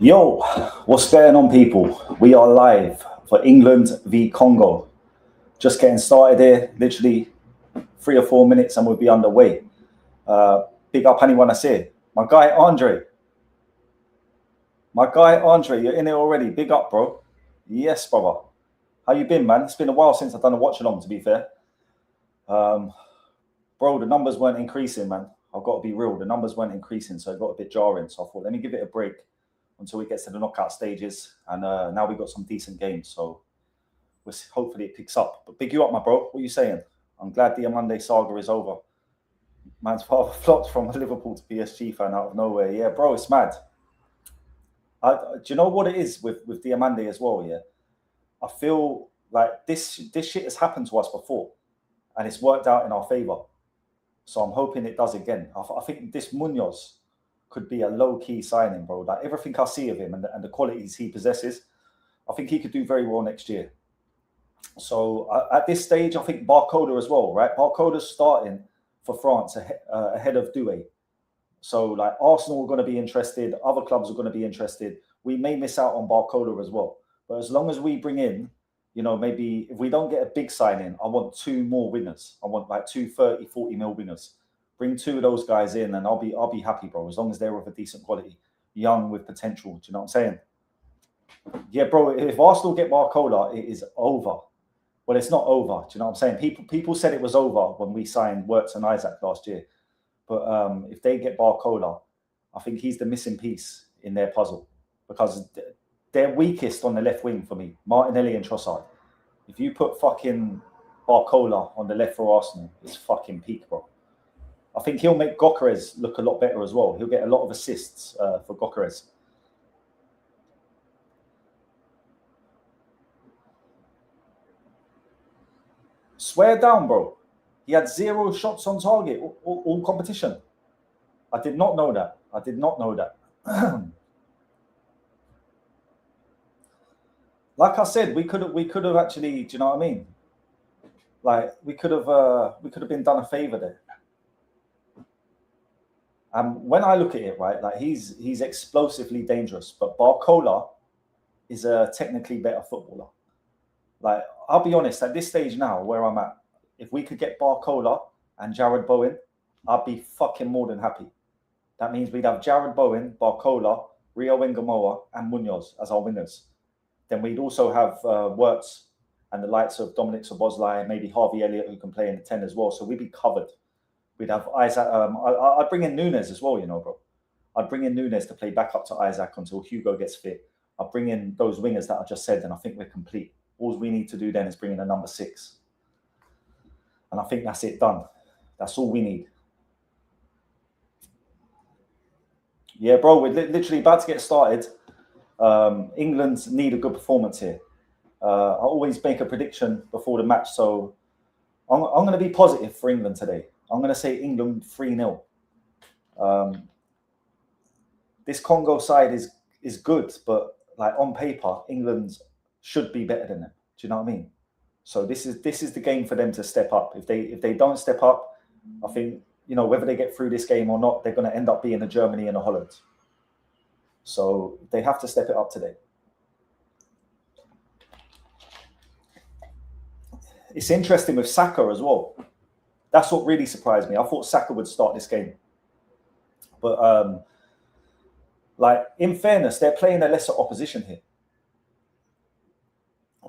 Yo, what's going on, people? We are live for England v Congo. Just getting started here, literally 3 or 4 minutes and we'll be underway. Big up anyone I see. My guy Andre, you're in here already. Big up, bro. Yes, brother. How you been, man? It's been a while since I've done a watch-along, to be fair. Bro, the numbers weren't increasing, man. I've got to be real. The numbers weren't increasing, so it got a bit jarring. So I thought, let me give it a break until it gets to the knockout stages. And now we've got some decent games, so hopefully it picks up. But big you up, my bro. What are you saying? I'm glad the Monday saga is over. Man's father flopped from a Liverpool to PSG fan out of nowhere. Yeah, bro, it's mad. Do you know what it is with Diamande as well? Yeah, I feel like this shit has happened to us before, and it's worked out in our favor. So I'm hoping it does again. I think this Munoz could be a low-key signing, bro. Like everything I see of him and the qualities he possesses, I think he could do very well next year. So at this stage, I think Barcola as well, right? Barcola's starting for France ahead of Doué. So like Arsenal are going to be interested, other clubs are going to be interested. We may miss out on Barcola as well. But as long as we bring in, maybe if we don't get a big signing, I want 2 more winners. I want like 2 30, 40 mil winners. Bring 2 of those guys in and I'll be happy, bro, as long as they're of a decent quality, young with potential. Do you know what I'm saying? Yeah, bro, if Arsenal get Barcola, it is over. Well, it's not over. Do you know what I'm saying? People said it was over when we signed Wirtz and Isaac last year. But if they get Barcola, I think he's the missing piece in their puzzle because they're weakest on the left wing for me, Martinelli and Trossard. If you put fucking Barcola on the left for Arsenal, it's fucking peak, bro. I think he'll make Gyökeres look a lot better as well. He'll get a lot of assists for Gyökeres. Swear down, bro. He had 0 shots on target all competition. I did not know that. Like I said, we could have actually. Do you know what I mean? Like we could have been done a favor there. When I look at it, right, like he's explosively dangerous, but Barcola is a technically better footballer. Like, I'll be honest, at this stage now, where I'm at, if we could get Barcola and Jared Bowen, I'd be fucking more than happy. That means we'd have Jared Bowen, Barcola, Rio Wengamoa, and Munoz as our winners. Then we'd also have Wirtz and the likes of Dominic Szoboszlai and maybe Harvey Elliott, who can play in the 10 as well. So we'd be covered. We'd have Isaac. I'd bring in Nunes as well, bro. I'd bring in Nunes to play back up to Isaac until Hugo gets fit. I'd bring in those wingers that I just said, and I think we're complete. All we need to do then is bring in a number 6. And I think that's it done. That's all we need. Yeah, bro, we're literally about to get started. England need a good performance here. I always make a prediction before the match, so I'm going to be positive for England today. I'm going to say England 3-0. This Congo side is good, but like on paper, England should be better than them. Do you know what I mean? So this is the game for them to step up. If they don't step up, I think, whether they get through this game or not, they're going to end up being a Germany and a Holland. So they have to step it up today. It's interesting with Saka as well. That's what really surprised me. I thought Saka would start this game. But like, in fairness, they're playing a lesser opposition here.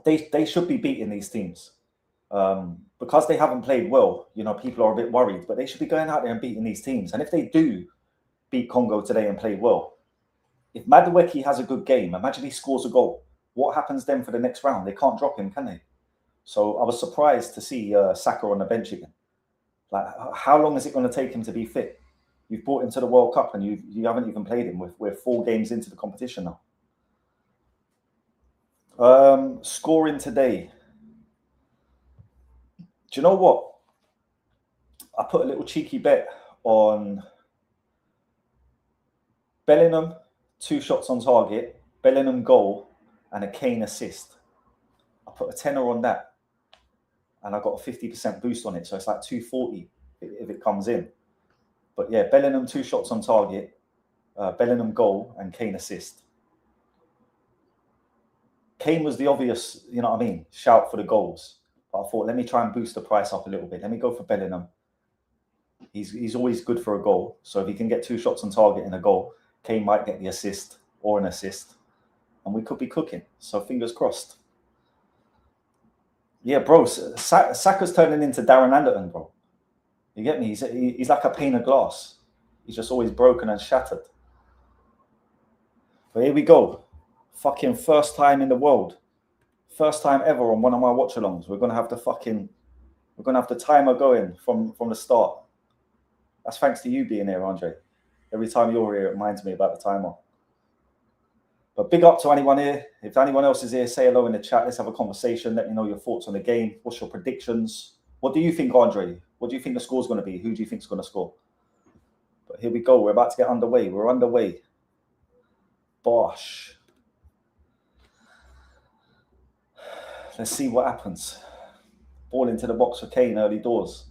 They should be beating these teams. Because they haven't played well, people are a bit worried, but they should be going out there and beating these teams. And if they do beat Congo today and play well, if Madueke has a good game, imagine he scores a goal. What happens then for the next round? They can't drop him, can they? So I was surprised to see Saka on the bench again. Like, how long is it going to take him to be fit? You've brought him to the World Cup and you haven't even played him. We're 4 games into the competition now. Scoring today. Do you know what? I put a little cheeky bet on Bellingham, 2 shots on target, Bellingham goal, and a Kane assist. I put a tenner on that, and I got a 50% boost on it, so it's like 240 if it comes in. But yeah, Bellingham 2 shots on target, Bellingham goal, and Kane assist. Kane was the obvious, you know what I mean, shout for the goals. But I thought, let me try and boost the price up a little bit. Let me go for Bellingham. He's always good for a goal. So if he can get 2 shots on target and a goal, Kane might get the assist or an assist. And we could be cooking. So fingers crossed. Yeah, bro, Saka's turning into Darren Anderton, bro. You get me? He's like a pane of glass. He's just always broken and shattered. But here we go. Fucking first time in the world. First time ever on one of my watch-alongs. We're gonna have the timer going from the start. That's thanks to you being here, Andre. Every time you're here, it reminds me about the timer. But big up to anyone here. If anyone else is here, say hello in the chat. Let's have a conversation. Let me know your thoughts on the game. What's your predictions? What do you think, Andre? What do you think the score's going to be? Who do you think is going to score? But here we go. We're about to get underway. We're underway. Bosh. Let's see what happens. Ball into the box for Kane, early doors.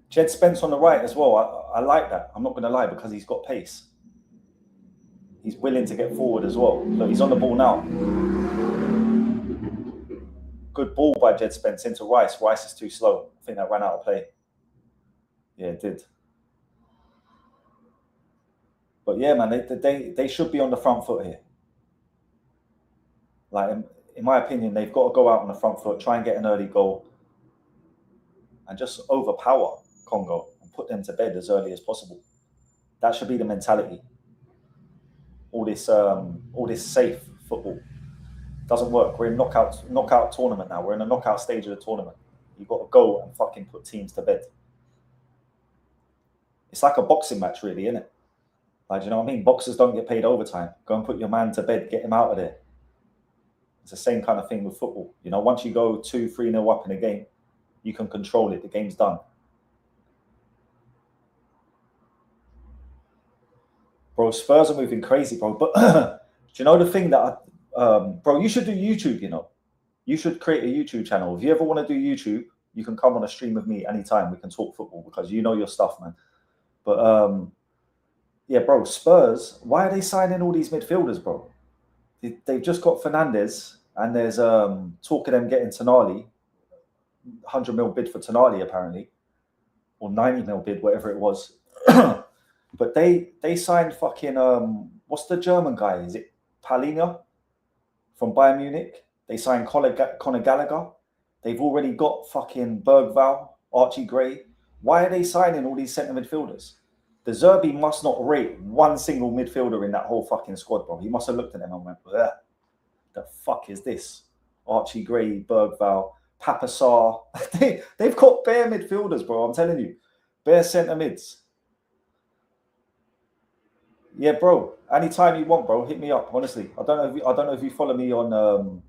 Jed Spence on the right as well. I like that. I'm not going to lie, because he's got pace. He's willing to get forward as well. Look, he's on the ball now. Good ball by Jed Spence into Rice. Rice is too slow. I think that ran out of play. Yeah, it did. But yeah, man, they should be on the front foot here. Like, in my opinion, they've got to go out on the front foot, try and get an early goal, and just overpower Congo and put them to bed as early as possible. That should be the mentality. All this safe football doesn't work. We're in knockout tournament now. We're in a knockout stage of the tournament. You've got to go and fucking put teams to bed. It's like a boxing match, really, isn't it? Like, you know what I mean? Boxers don't get paid overtime. Go and put your man to bed, get him out of there. It's the same kind of thing with football. You know, once you go 2-3-0 up in a game, you can control it. The game's done. Bro, Spurs are moving crazy, bro. But do you know the thing that, bro, you should do YouTube, you know. You should create a YouTube channel. If you ever want to do YouTube, you can come on a stream with me anytime. We can talk football because you know your stuff, man. But, yeah, bro, Spurs, why are they signing all these midfielders, bro? They've just got Fernandes, and there's talk of them getting Tonali. 100 mil bid for Tonali, apparently. Or 90 mil bid, whatever it was. But they signed fucking what's the German guy? Is it Palhinha from Bayern Munich? They signed Conor Gallagher. They've already got fucking Bergvall, Archie Gray. Why are they signing all these centre midfielders? The Zerbi must not rate one single midfielder in that whole fucking squad, bro. He must have looked at them and went, "Ugh, the fuck is this? Archie Gray, Bergvall, Papasar." They've got bare midfielders, bro. I'm telling you, bare centre mids. Yeah, bro. Anytime you want, bro, hit me up. Honestly, I don't know if you follow me on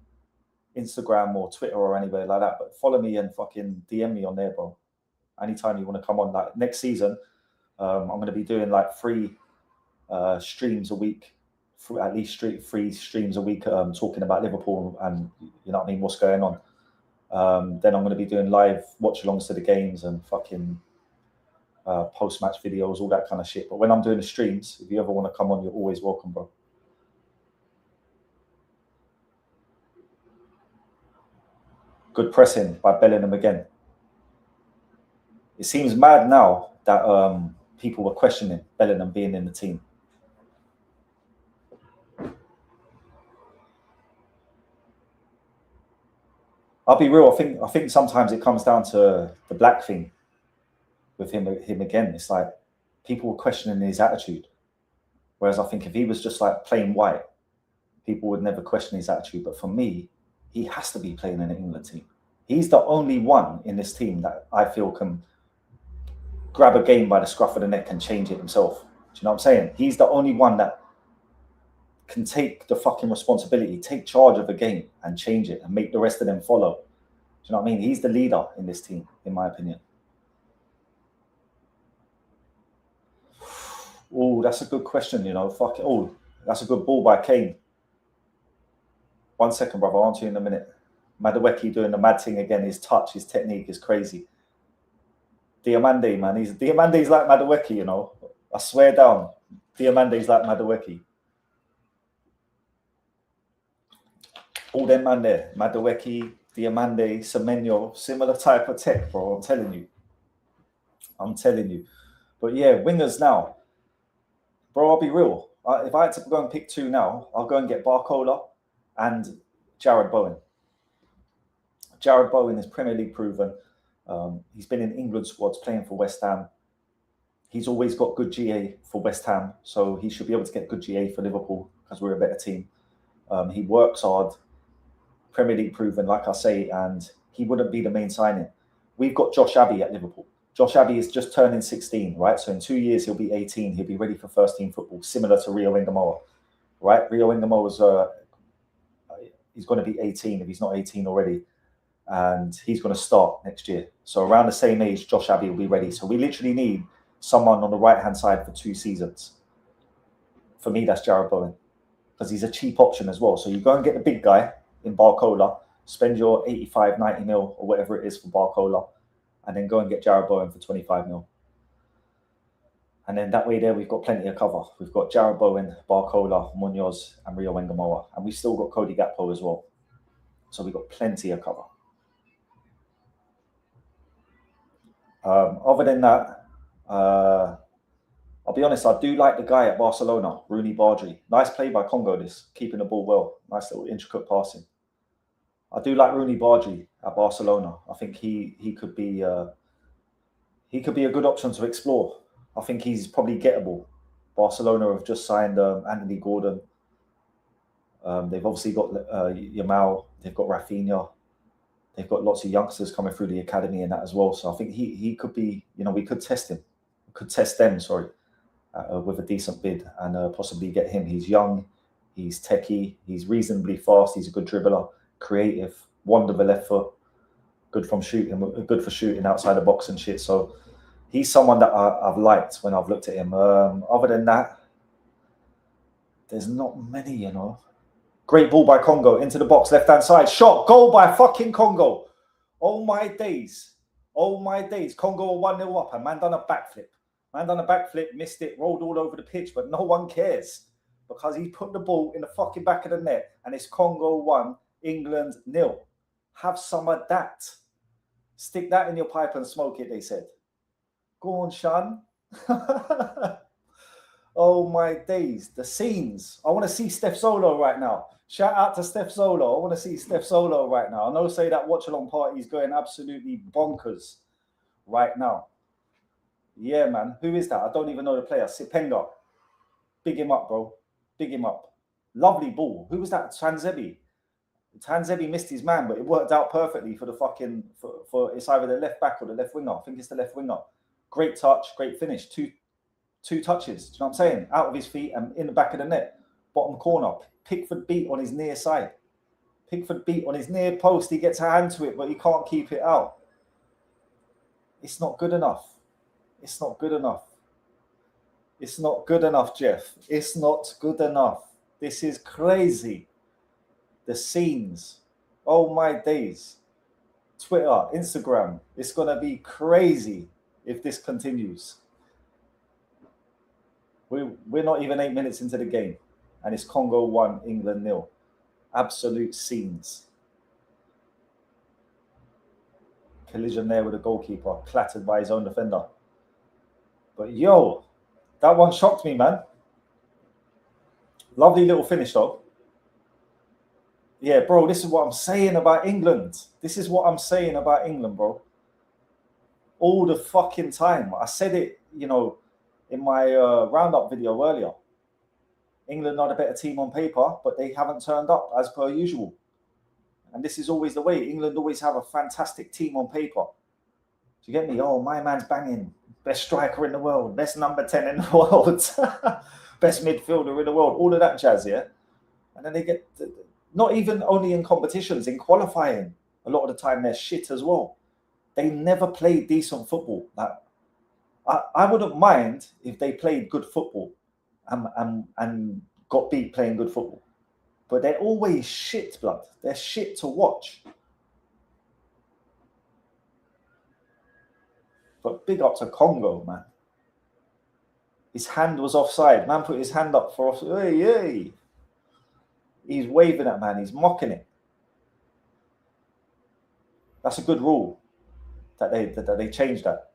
Instagram or Twitter or anywhere like that, but follow me and fucking DM me on there, bro. Anytime you want to come on, like next season, I'm going to be doing like 3 streams a week, at least 3 streams a week, talking about Liverpool and you know what I mean, what's going on. Then I'm going to be doing live watch-alongs to the games and fucking post-match videos, all that kind of shit. But when I'm doing the streams, if you ever want to come on, you're always welcome, bro. Good pressing by Bellingham again. It seems mad now that people were questioning Bellingham being in the team. I'll be real. I think sometimes it comes down to the black thing with him again. It's like people were questioning his attitude, whereas I think if he was just like plain white, people would never question his attitude. But for me, he has to be playing in the England team. He's the only one in this team that I feel can grab a game by the scruff of the neck and change it himself. Do you know what I'm saying? He's the only one that can take the fucking responsibility, take charge of a game and change it and make the rest of them follow. Do you know what I mean? He's the leader in this team, in my opinion. Oh, that's a good question, you know. Oh, that's a good ball by Kane. 1 second, brother. I'll answer you in a minute. Madueke doing the mad thing again. His touch, his technique is crazy. Diamande, man. Diamande's like Madueke, you know. I swear down. Diamande's like Madueke. All them man there. Madueke, Diamande, Semenyo, similar type of tech, bro. I'm telling you. But yeah, wingers now. Bro, I'll be real. If I had to go and pick two now, I'll go and get Barcola and Jared Bowen. Jared Bowen is Premier League proven. He's been in England squads playing for West Ham. He's always got good GA for West Ham, so he should be able to get good GA for Liverpool because we're a better team. He works hard, Premier League proven, like I say, and he wouldn't be the main signing. We've got Josh Abbey at Liverpool. Josh Abbey is just turning 16, right? So in 2 years, he'll be 18. He'll be ready for first team football, similar to Rio Ingamoa, right? Rio Ingamoa he's going to be 18 if he's not 18 already. And he's going to start next year. So around the same age, Josh Abbey will be ready. So we literally need someone on the right-hand side for 2 seasons. For me, that's Jared Bowen. Because he's a cheap option as well. So you go and get the big guy in Barcola, spend your 85, 90 mil or whatever it is for Barcola, and then go and get Jared Bowen for 25 mil. And then that way there, we've got plenty of cover. We've got Jared Bowen, Barcola, Munoz, and Rio Ingamoa. And we've still got Cody Gakpo as well. So we've got plenty of cover. Other than that, I'll be honest, I do like the guy at Barcelona, Rooney Bardry. Nice play by Congo, this, keeping the ball well. Nice little intricate passing. I do like Rooney Bardry at Barcelona. I think he could be a good option to explore. I think he's probably gettable. Barcelona have just signed Anthony Gordon. They've obviously got Yamal. They've got Rafinha. They've got lots of youngsters coming through the academy and that as well. So I think he could be, we could test him. We could test them, with a decent bid and possibly get him. He's young, he's techie, he's reasonably fast, he's a good dribbler, creative, wonder the left foot, good for shooting outside the box and shit. So he's someone that I've liked when I've looked at him. Other than that, there's not many, Great ball by Congo into the box, left-hand side. Shot, goal by fucking Congo. Oh my days. Congo are 1-0 up and man done a backflip. Missed it, rolled all over the pitch, but no one cares because he put the ball in the fucking back of the net and it's Congo 1, England 0. Have some of that. Stick that in your pipe and smoke it, they said. Go on, Sean. Oh my days. The scenes. I want to see Steph Solo right now. Shout out to Steph Solo. I want to see Steph Solo right now. I know say that Watchalong party is going absolutely bonkers right now. Yeah, man. Who is that? I don't even know the player. Sipenga. Big him up, bro. Big him up. Lovely ball. Who was that? Tanzebi. Tanzebi missed his man, but it worked out perfectly for the fucking... For it's either the left back or the left winger. I think it's the left winger. Great touch. Great finish. Two touches. Do you know what I'm saying? Out of his feet and in the back of the net. Bottom corner. Pickford beat on his near side. Pickford beat on his near post. He gets a hand to it, but he can't keep it out. It's not good enough. It's not good enough. It's not good enough, Jeff. It's not good enough. This is crazy. The scenes. Oh my days. Twitter, Instagram. It's going to be crazy if this continues. We're not even 8 minutes into the game. And it's Congo 1, England 0. Absolute scenes. Collision there with the goalkeeper. Clattered by his own defender. But yo, that one shocked me, man. Lovely little finish, though. Yeah, bro, this is what I'm saying about England. Bro. All the fucking time. I said it, in my roundup video earlier. England are the better team on paper, but they haven't turned up as per usual. And this is always the way. England always have a fantastic team on paper. Do you get me? Oh, my man's banging. Best striker in the world. Best number 10 in the world. Best midfielder in the world. All of that jazz, yeah? And then they get... Not even only in competitions, in qualifying. A lot of the time, they're shit as well. They never played decent football. Like, I wouldn't mind if they played good football and got beat playing good football. But they're always shit, blood. They're shit to watch. But big up to Congo, man. His hand was offside. Man put his hand up for offside. Hey, hey. He's waving at man. He's mocking it. That's a good rule that they changed that.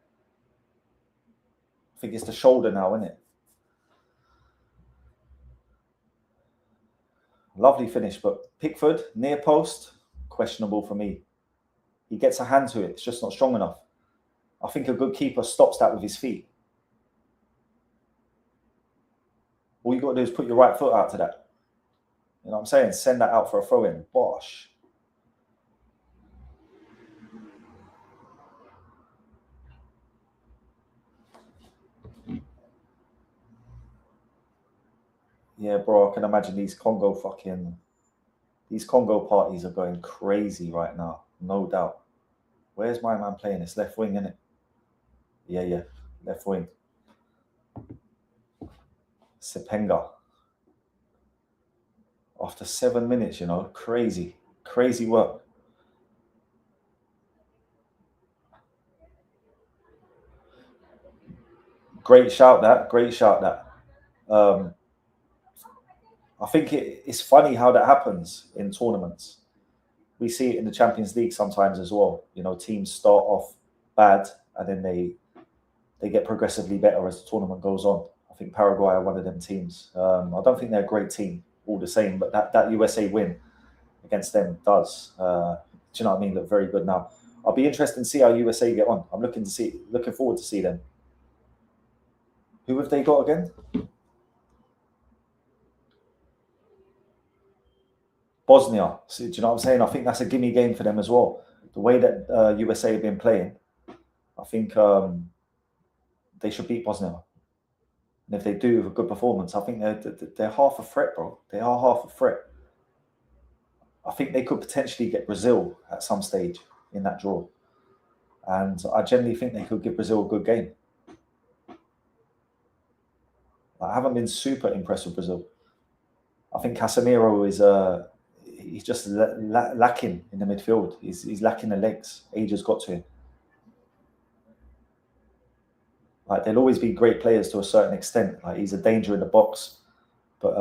I think it's the shoulder now, isn't it? Lovely finish, but Pickford, near post, questionable for me. He gets a hand to it. It's just not strong enough. I think a good keeper stops that with his feet. All you got to do is put your right foot out to that. You know what I'm saying? Send that out for a throw-in. Bosh. Yeah, bro, I can imagine these Congo parties are going crazy right now. No doubt. Where's my man playing? It's left wing, isn't it? Yeah. Left wing. Sepenga. After 7 minutes, you know, crazy work. Great shout that. I think it's funny how that happens in tournaments. We see it in the Champions League sometimes as well. You know, teams start off bad and then they get progressively better as the tournament goes on. I think Paraguay are one of them teams. I don't think they're a great team all the same, but that USA win against them does. Do you know what I mean? Look very good now. I'll be interested to see how USA get on. I'm looking forward to see them. Who have they got again? Bosnia. So, do you know what I'm saying? I think that's a gimme game for them as well. The way that USA have been playing, I think they should beat Bosnia. And if they do a good performance, I think they're half a threat, bro. They are half a threat. I think they could potentially get Brazil at some stage in that draw. And I generally think they could give Brazil a good game. I haven't been super impressed with Brazil. I think Casemiro is he's just lacking in the midfield. He's lacking the legs. Age has got to him. Like, there'll always be great players to a certain extent. Like, he's a danger in the box, but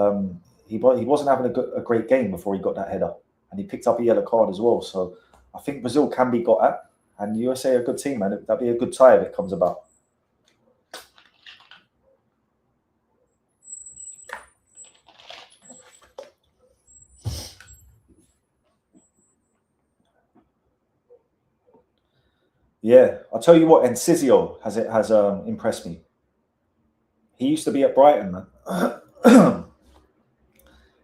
he wasn't having a great game before he got that header, and he picked up a yellow card as well. So I think Brazil can be got at, and USA are a good team, man. That'd be a good tie if it comes about. Yeah, I'll tell you what, Enciso has impressed me. He used to be at Brighton, man.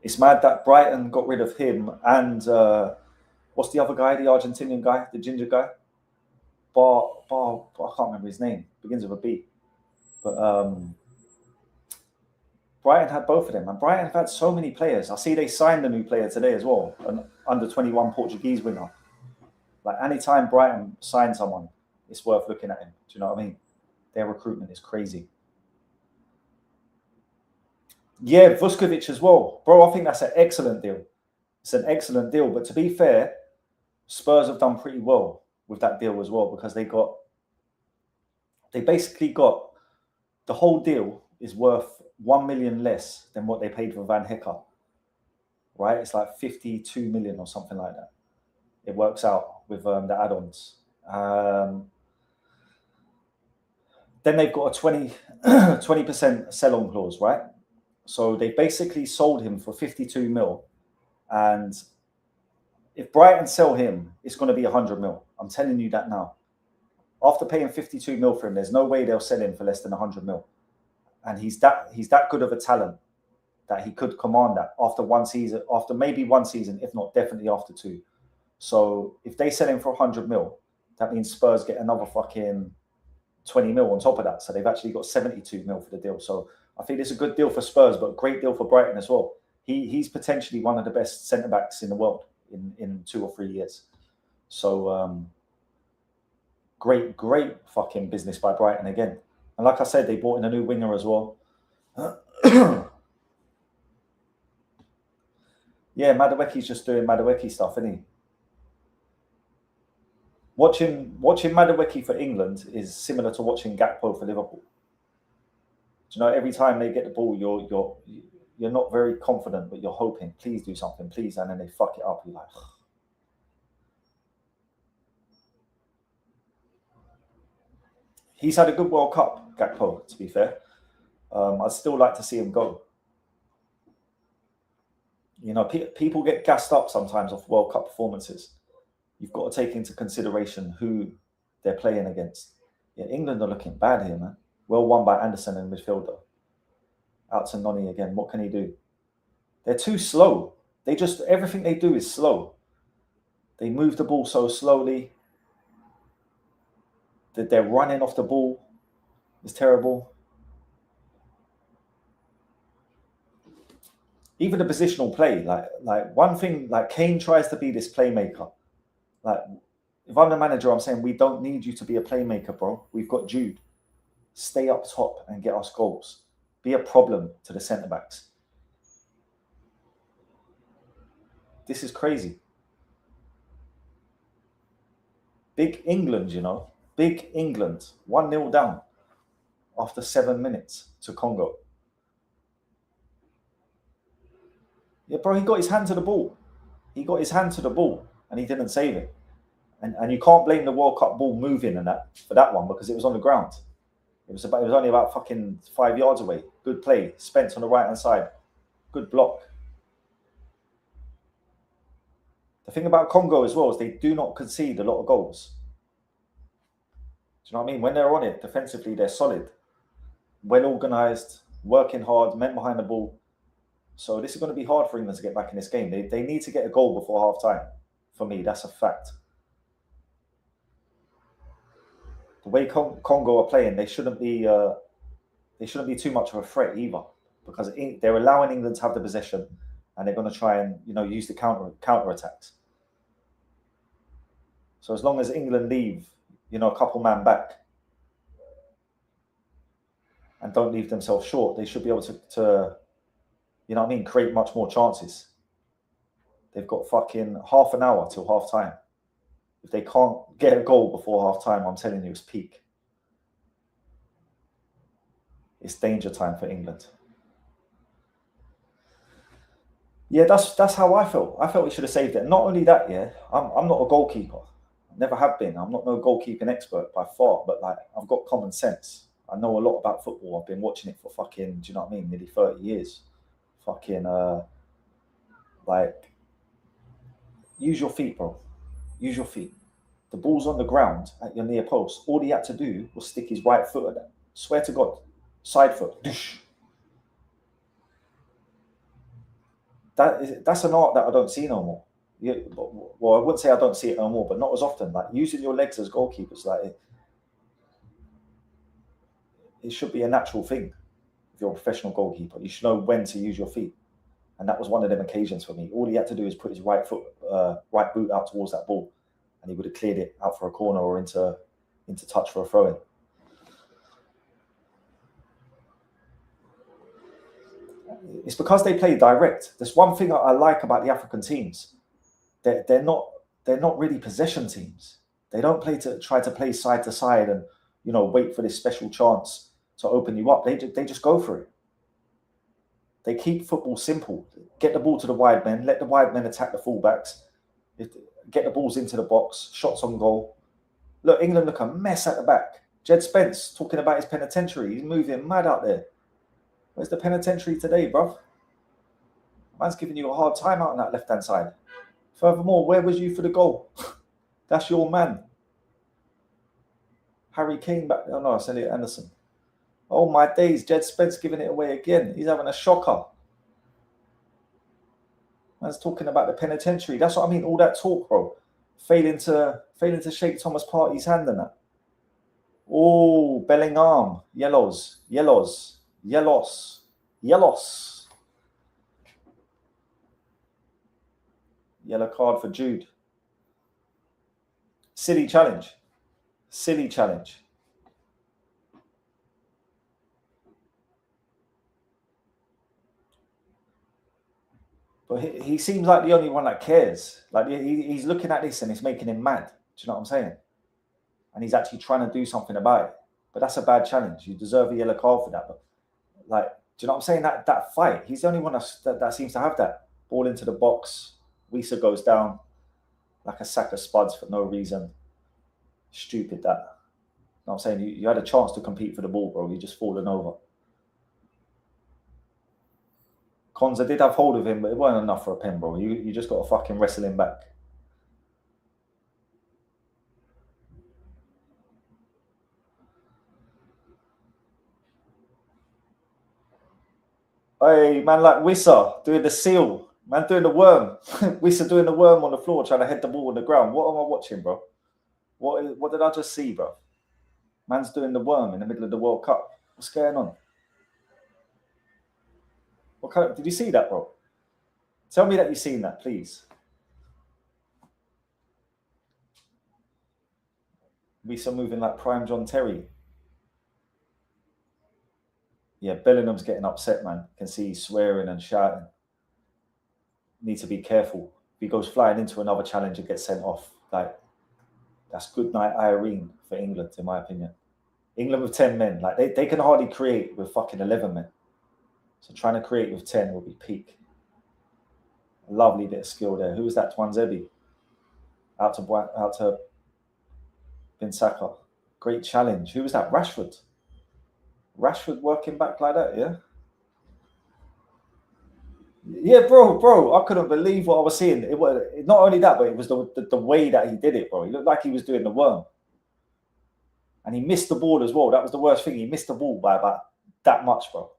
It's mad that Brighton got rid of him and what's the other guy, the Argentinian guy, the ginger guy? I can't remember his name. Begins with a B. But Brighton had both of them, and Brighton have had so many players. I see they signed a new player today as well, an under-21 Portuguese winger. Like, anytime Brighton sign someone, it's worth looking at him. Do you know what I mean? Their recruitment is crazy. Yeah, Vuskovic as well. Bro, I think that's an excellent deal. It's an excellent deal. But to be fair, Spurs have done pretty well with that deal as well, because they basically got the whole deal is worth 1 million less than what they paid for Van Hecker. Right? It's like 52 million or something like that. It works out with the add-ons. Then they've got a 20% sell-on clause, right? So they basically sold him for 52 mil. And if Brighton sell him, it's going to be 100 mil. I'm telling you that now. After paying 52 mil for him, there's no way they'll sell him for less than 100 mil. And he's that good of a talent that he could command that after maybe one season, if not definitely after two. So if they sell him for 100 mil, that means Spurs get another fucking 20 mil on top of that. So they've actually got 72 mil for the deal. So I think it's a good deal for Spurs, but a great deal for Brighton as well. He's potentially one of the best centre-backs in the world in 2 or 3 years. So great fucking business by Brighton again. And like I said, they brought in a new winger as well. Yeah, Madueke's just doing Madueke stuff, isn't he? Watching Madueke for England is similar to watching Gakpo for Liverpool. Do you know, every time they get the ball, you're not very confident, but you're hoping, please do something, please, and then they fuck it up. You're like, ugh. He's had a good World Cup, Gakpo, to be fair. I'd still like to see him go. You know, people get gassed up sometimes off World Cup performances. You've got to take into consideration who they're playing against. Yeah, England are looking bad here, man. Well won by Anderson in midfielder. Out to Noni again. What can he do? They're too slow. Everything they do is slow. They move the ball so slowly that they're running off the ball. It's terrible. Even the positional play, like one thing, like Kane tries to be this playmaker. Like, if I'm the manager, I'm saying we don't need you to be a playmaker, bro. We've got Jude. Stay up top and get us goals. Be a problem to the centre backs. This is crazy. Big England, you know. Big England. 1-0 down after 7 minutes to Congo. Yeah, bro, he got his hand to the ball. He got his hand to the ball and he didn't save it. And you can't blame the World Cup ball moving and that for that one because it was on the ground. It was only about fucking 5 yards away. Good play. Spence on the right hand side. Good block. The thing about Congo as well is they do not concede a lot of goals. Do you know what I mean? When they're on it, defensively, they're solid. Well organised, working hard, men behind the ball. So this is going to be hard for England to get back in this game. They need to get a goal before half time. For me, that's a fact. The way Congo are playing, they shouldn't be too much of a threat either, because they're allowing England to have the possession, and they're going to try and use the counter attacks. So as long as England leave a couple man back and don't leave themselves short, they should be able to create much more chances. They've got fucking half an hour till half time. If they can't get a goal before half time, I'm telling you, it's peak. It's danger time for England. Yeah, that's how I felt. I felt we should have saved it. Not only that, yeah, I'm not a goalkeeper. I never have been. I'm not no goalkeeping expert by far, but like I've got common sense. I know a lot about football. I've been watching it for fucking, do you know what I mean? Nearly 30 years. Fucking use your feet, bro. Use your feet. The ball's on the ground at your near post. All he had to do was stick his right foot at that. Swear to God. Side foot. That's an art that I don't see no more. Yeah, well, I wouldn't say I don't see it no more, but not as often. Like using your legs as goalkeepers, like it should be a natural thing. If you're a professional goalkeeper, you should know when to use your feet. And that was one of them occasions for me. All he had to do is put his right boot out towards that ball, and he would have cleared it out for a corner or into touch for a throw-in. It's because they play direct. There's one thing I like about the African teams. They're not really possession teams. They don't try to play side to side and wait for this special chance to open you up. They just go for it. They keep football simple. Get the ball to the wide men. Let the wide men attack the fullbacks. Get the balls into the box. Shots on goal. Look, England look a mess at the back. Jed Spence talking about his penitentiary. He's moving mad out there. Where's the penitentiary today, bruv? Man's giving you a hard time out on that left-hand side. Furthermore, where was you for the goal? That's your man. Harry Kane back there. Oh, no, it's Elliot Anderson. Oh, my days. Jed Spence giving it away again. He's having a shocker. Man's talking about the penitentiary. That's what I mean. All that talk, bro. Failing to shake Thomas Partey's hand and that. Oh, Bellingham. Yellows. Yellow card for Jude. Silly challenge. But he seems like the only one that cares. Like he's looking at this and it's making him mad. Do you know what I'm saying? and he's actually trying to do something about it. But that's a bad challenge. You deserve a yellow card for that. But like, do you know what I'm saying? That fight, he's the only one that seems to have that. Ball into the box. Wisa goes down like a sack of spuds for no reason. Stupid that. You know what I'm saying? You had a chance to compete for the ball, bro. You just fallen over. Konza did have hold of him, but it wasn't enough for a pen, bro. You just got to fucking wrestle him back. Hey, man, like Wissa doing the seal. Man doing the worm. Wissa doing the worm on the floor, trying to head the ball on the ground. What am I watching, bro? What did I just see, bro? Man's doing the worm in the middle of the World Cup. What's going on? Did you see that, bro? Tell me that you've seen that, please. Wissa moving like prime John Terry. Yeah, Bellingham's getting upset, man. Can see he's swearing and shouting. Need to be careful. If he goes flying into another challenge and gets sent off, like, that's good night Irene for England, in my opinion. England with 10 men, like they can hardly create with fucking 11 men. So trying to create with 10 will be peak. A lovely bit of skill there. Who was that? Twanzebe. Out to Bin Saka. Great challenge. Who was that? Rashford. Rashford working back like that, yeah? Yeah, bro. I couldn't believe what I was seeing. It was not only that, but it was the way that he did it, bro. He looked like he was doing the worm. And he missed the ball as well. That was the worst thing. He missed the ball by about that much, bro.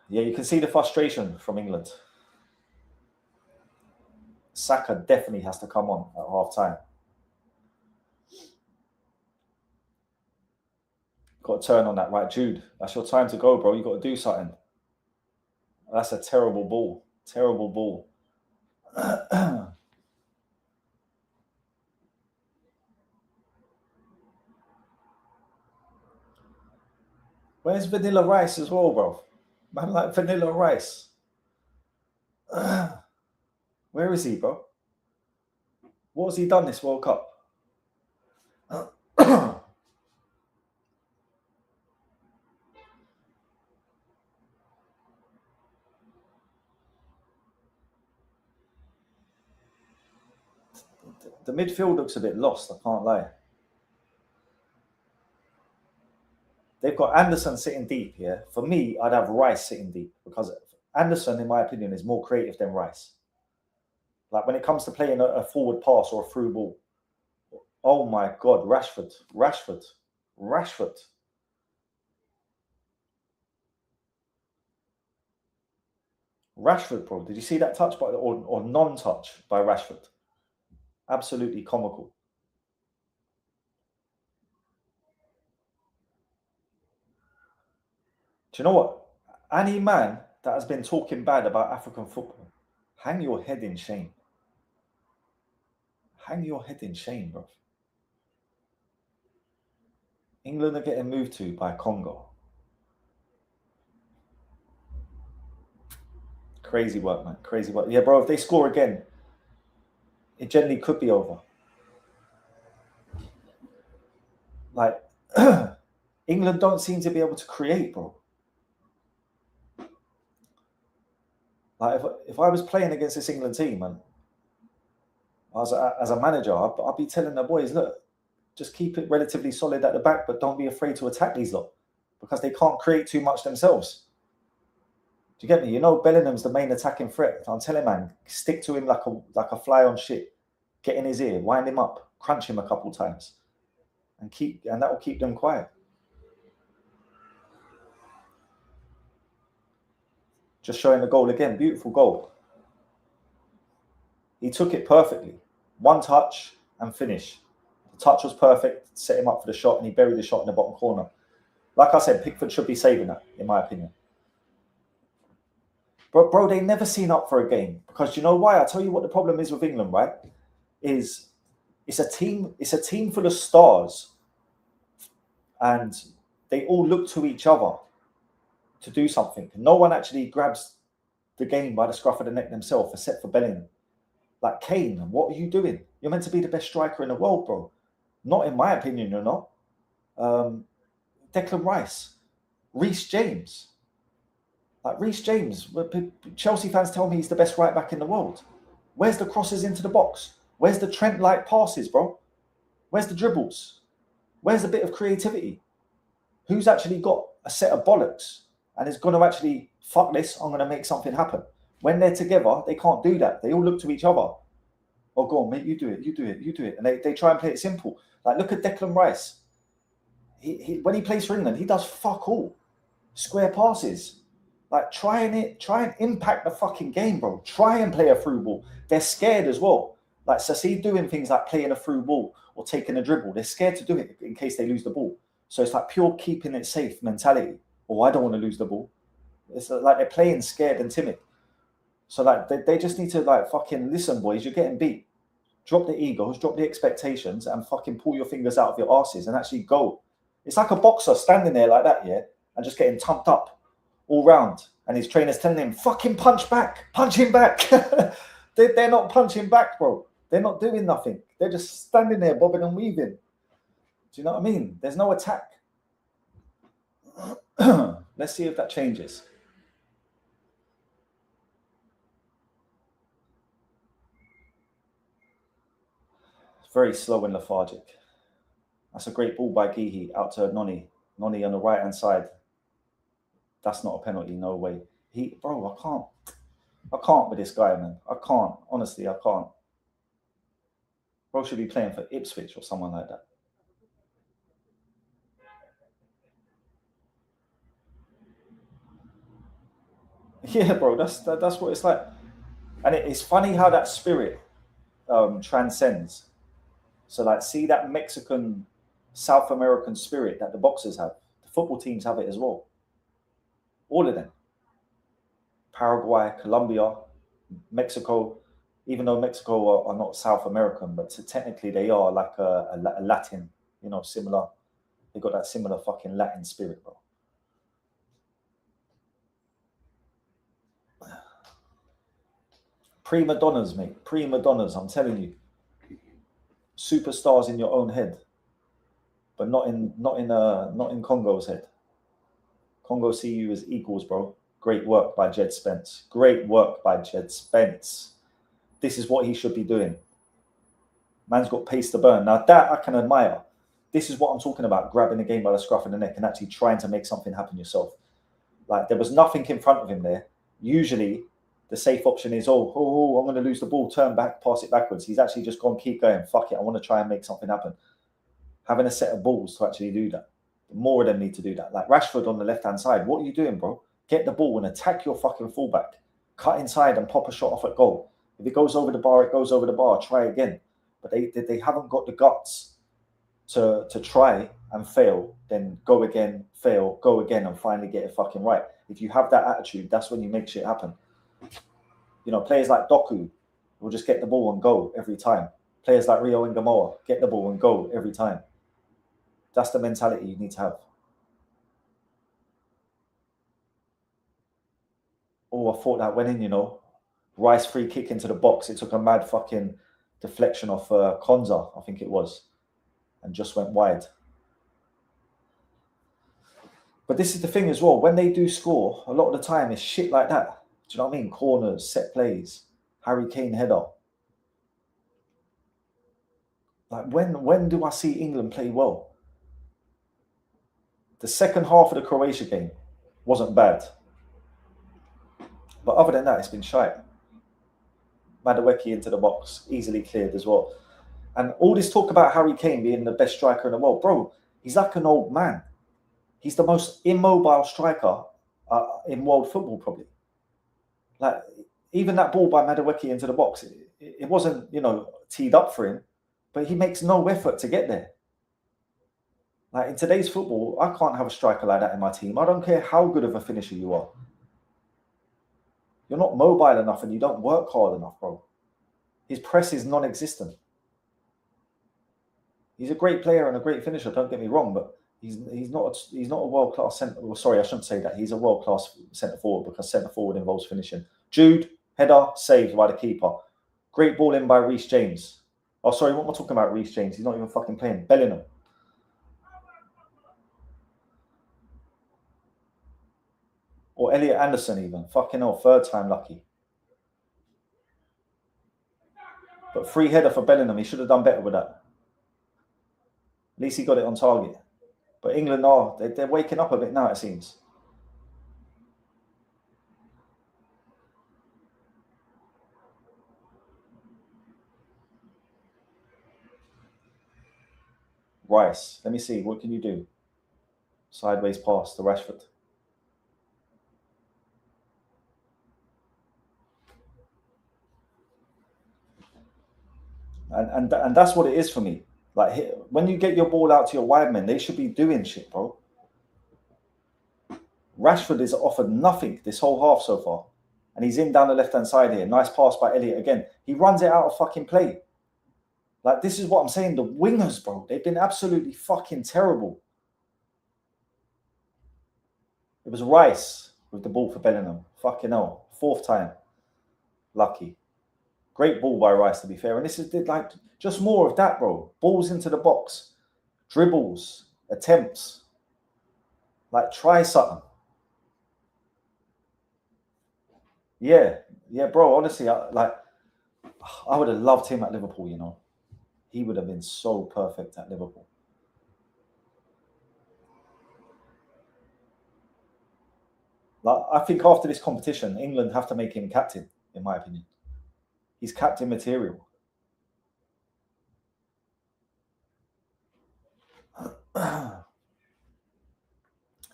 Yeah, you can see the frustration from England. Saka definitely has to come on at half time. Got to turn on that, right, Jude? That's your time to go, bro. You got to do something. That's a terrible ball. Terrible ball. Where's Vanilla Rice as well, bro? Man, like Vanilla Rice. Where is he, bro? What has he done this World Cup? The midfield looks a bit lost, I can't lie. They've got Anderson sitting deep here. For me, I'd have Rice sitting deep because Anderson, in my opinion, is more creative than Rice. Like when it comes to playing a forward pass or a through ball. Oh my God, Rashford, bro. Did you see that touch or non-touch by Rashford? Absolutely comical. Do you know what? Any man that has been talking bad about African football, hang your head in shame. Hang your head in shame, bro. England are getting moved to by Congo. Crazy work, man. Crazy work. Yeah, bro, if they score again, it generally could be over. Like, England don't seem to be able to create, bro. Like, if I was playing against this England team, and as a manager, I'd be telling the boys, look, just keep it relatively solid at the back, but don't be afraid to attack these lot because they can't create too much themselves. Do you get me? You know, Bellingham's the main attacking threat. I'm telling man, stick to him like a fly on shit. Get in his ear, wind him up, crunch him a couple times, and that will keep them quiet. Just showing the goal again. Beautiful goal. He took it perfectly. One touch and finish. The touch was perfect, set him up for the shot, and he buried the shot in the bottom corner. Like I said, Pickford should be saving that, in my opinion. Bro, they never seen up for a game. Because you know why? I'll tell you what the problem is with England, right? It's a team full of stars. And they all look to each other to do something. No one actually grabs the game by the scruff of the neck themselves, except for Bellingham. Like, Kane, what are you doing? You're meant to be the best striker in the world, bro. Not in my opinion, you're not. Declan Rice, Reece James. Like, Reece James, Chelsea fans tell me he's the best right back in the world. Where's the crosses into the box? Where's the Trent-like passes, bro? Where's the dribbles? Where's a bit of creativity? Who's actually got a set of bollocks and is going to actually, fuck this, I'm going to make something happen? When they're together, they can't do that. They all look to each other. Oh, go on, mate, you do it, you do it, you do it. And they try and play it simple. Like, look at Declan Rice. When he plays for England, he does fuck all. Square passes. Like, try and impact the fucking game, bro. Try and play a through ball. They're scared as well. Like, so see, doing things like playing a through ball or taking a dribble, they're scared to do it in case they lose the ball. So it's like pure keeping it safe mentality. Oh, I don't want to lose the ball. It's like they're playing scared and timid. So like they just need to like fucking listen, boys. You're getting beat. Drop the egos, drop the expectations, and fucking pull your fingers out of your asses and actually go. It's like a boxer standing there like that, yeah, and just getting tumped up all round. And his trainer's telling him, fucking punch back, punch him back. They're not punching back, bro. They're not doing nothing. They're just standing there bobbing and weaving. Do you know what I mean? There's no attack. Let's see if that changes. It's very slow and lethargic. That's a great ball by Gehi out to Noni. Noni on the right-hand side. That's not a penalty, no way. Bro, I can't with this guy, man. I can't. Honestly, I can't. Bro should be playing for Ipswich or someone like that. Yeah, bro, that's what it's like. And it's funny how that spirit transcends. So, like, see that Mexican, South American spirit that the boxers have. The football teams have it as well. All of them. Paraguay, Colombia, Mexico, even though Mexico are not South American, but technically they are like a Latin, you know, similar. They got that similar fucking Latin spirit, bro. Prima donnas, mate. Prima donnas, I'm telling you. Superstars in your own head, but not in Congo's head. Congo see you as equals, bro. Great work by Jed Spence. Great work by Jed Spence. This is what he should be doing. Man's got pace to burn. Now that I can admire. This is what I'm talking about, grabbing the game by the scruff of the neck and actually trying to make something happen yourself. Like, there was nothing in front of him there. Usually, the safe option is, I'm going to lose the ball, turn back, pass it backwards. He's actually just gone, keep going, fuck it, I want to try and make something happen. Having a set of balls to actually do that. More of them need to do that. Like Rashford on the left-hand side, what are you doing, bro? Get the ball and attack your fucking fullback. Cut inside and pop a shot off at goal. If it goes over the bar, it goes over the bar. Try again. But they haven't got the guts to try and fail, then go again, fail, go again, and finally get it fucking right. If you have that attitude, that's when you make shit happen. You know, players like Doku will just get the ball and go every time. Players like Rio Ngamoa, get the ball and go every time. That's the mentality you need to have. Oh, I thought that went in, you know. Rice free kick into the box. It took a mad fucking deflection off Konza, I think it was, and just went wide. But this is the thing as well. When they do score, a lot of the time it's shit like that. Do you know what I mean? Corners, set plays, Harry Kane header. Like, when do I see England play well? The second half of the Croatia game wasn't bad. But other than that, it's been shite. Madueke into the box, easily cleared as well. And all this talk about Harry Kane being the best striker in the world, bro, he's like an old man. He's the most immobile striker in world football, probably. Like, even that ball by Madueke into the box, it wasn't, you know, teed up for him, but he makes no effort to get there. Like, in today's football, I can't have a striker like that in my team. I don't care how good of a finisher you are. You're not mobile enough and you don't work hard enough, bro. His press is non-existent. He's a great player and a great finisher, don't get me wrong, but He's not a world class centre. Well, sorry, I shouldn't say that. He's a world class centre forward because centre forward involves finishing. Jude, header, saved by the keeper. Great ball in by Reece James. Oh, sorry, what am I talking about? Reece James. He's not even fucking playing. Bellingham. Or Elliot Anderson even. Fucking hell, third time lucky. But free header for Bellingham. He should have done better with that. At least he got it on target. But England they're waking up a bit now, it seems. Rice. Let me see. What can you do? Sideways pass to Rashford. And that's what it is for me. Like, when you get your ball out to your wide men, they should be doing shit, bro. Rashford is offered nothing this whole half so far. And he's in down the left-hand side here. Nice pass by Elliot again. He runs it out of fucking play. Like, this is what I'm saying. The wingers, bro, they've been absolutely fucking terrible. It was Rice with the ball for Bellingham. Fucking hell. Fourth time. Lucky. Great ball by Rice, to be fair. And this is like just more of that, bro. Balls into the box. Dribbles. Attempts. Like, try something. Yeah, bro. Honestly, I would have loved him at Liverpool. You know, he would have been so perfect at Liverpool. Like, I think after this competition, England have to make him captain. In my opinion, he's captain material.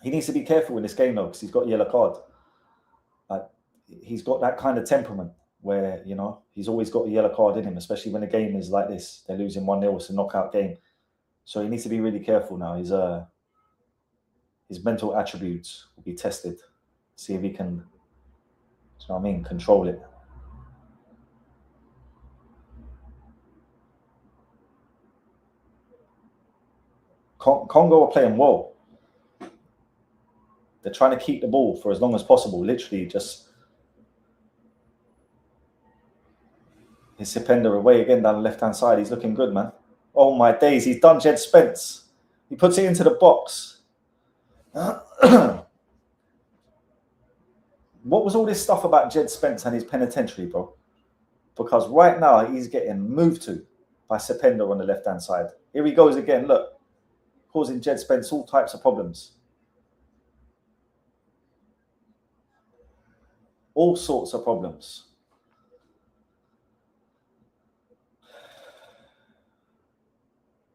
He needs to be careful in this game though, because he's got a yellow card. Like, he's got that kind of temperament where, you know, he's always got a yellow card in him, especially when the game is like this. They're losing 1-0, it's a knockout game. So he needs to be really careful now. His mental attributes will be tested. See if he can, you know what I mean, control it. Congo are playing well. They're trying to keep the ball for as long as possible. Literally just... His Sepender away again down the left-hand side. He's looking good, man. Oh, my days. He's done Jed Spence. He puts it into the box. What was all this stuff about Jed Spence and his penitentiary, bro? Because right now, he's getting moved to by Sepender on the left-hand side. Here he goes again. Look. Causing Jed Spence all types of problems. All sorts of problems.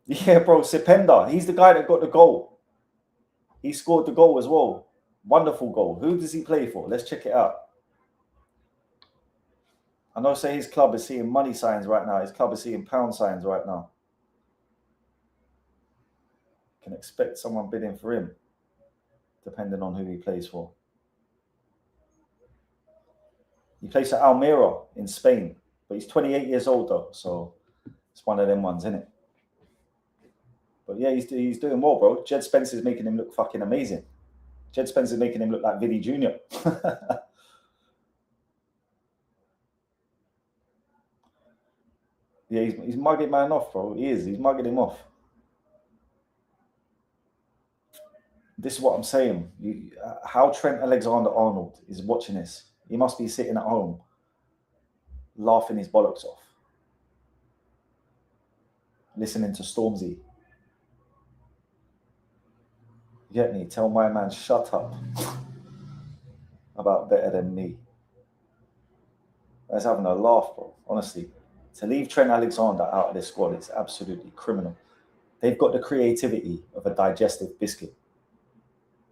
Yeah, bro, Sepender. He's the guy that got the goal. He scored the goal as well. Wonderful goal. Who does he play for? Let's check it out. I know, say his club is seeing money signs right now. His club is seeing pound signs right now. Can expect someone bidding for him, depending on who he plays for. He plays for Almeria in Spain, but he's 28 years old though, so it's one of them ones, isn't it? But yeah, he's doing well, bro. Jed Spence is making him look fucking amazing. Jed Spence is making him look like Vinny Jr. Yeah, he's mugging man off, bro. He is. He's mugging him off. This is what I'm saying. How Trent Alexander-Arnold is watching this. He must be sitting at home laughing his bollocks off. Listening to Stormzy. You get me? Tell my man, shut up about better than me. I was having a laugh, bro. Honestly. To leave Trent Alexander out of this squad is absolutely criminal. They've got the creativity of a digestive biscuit.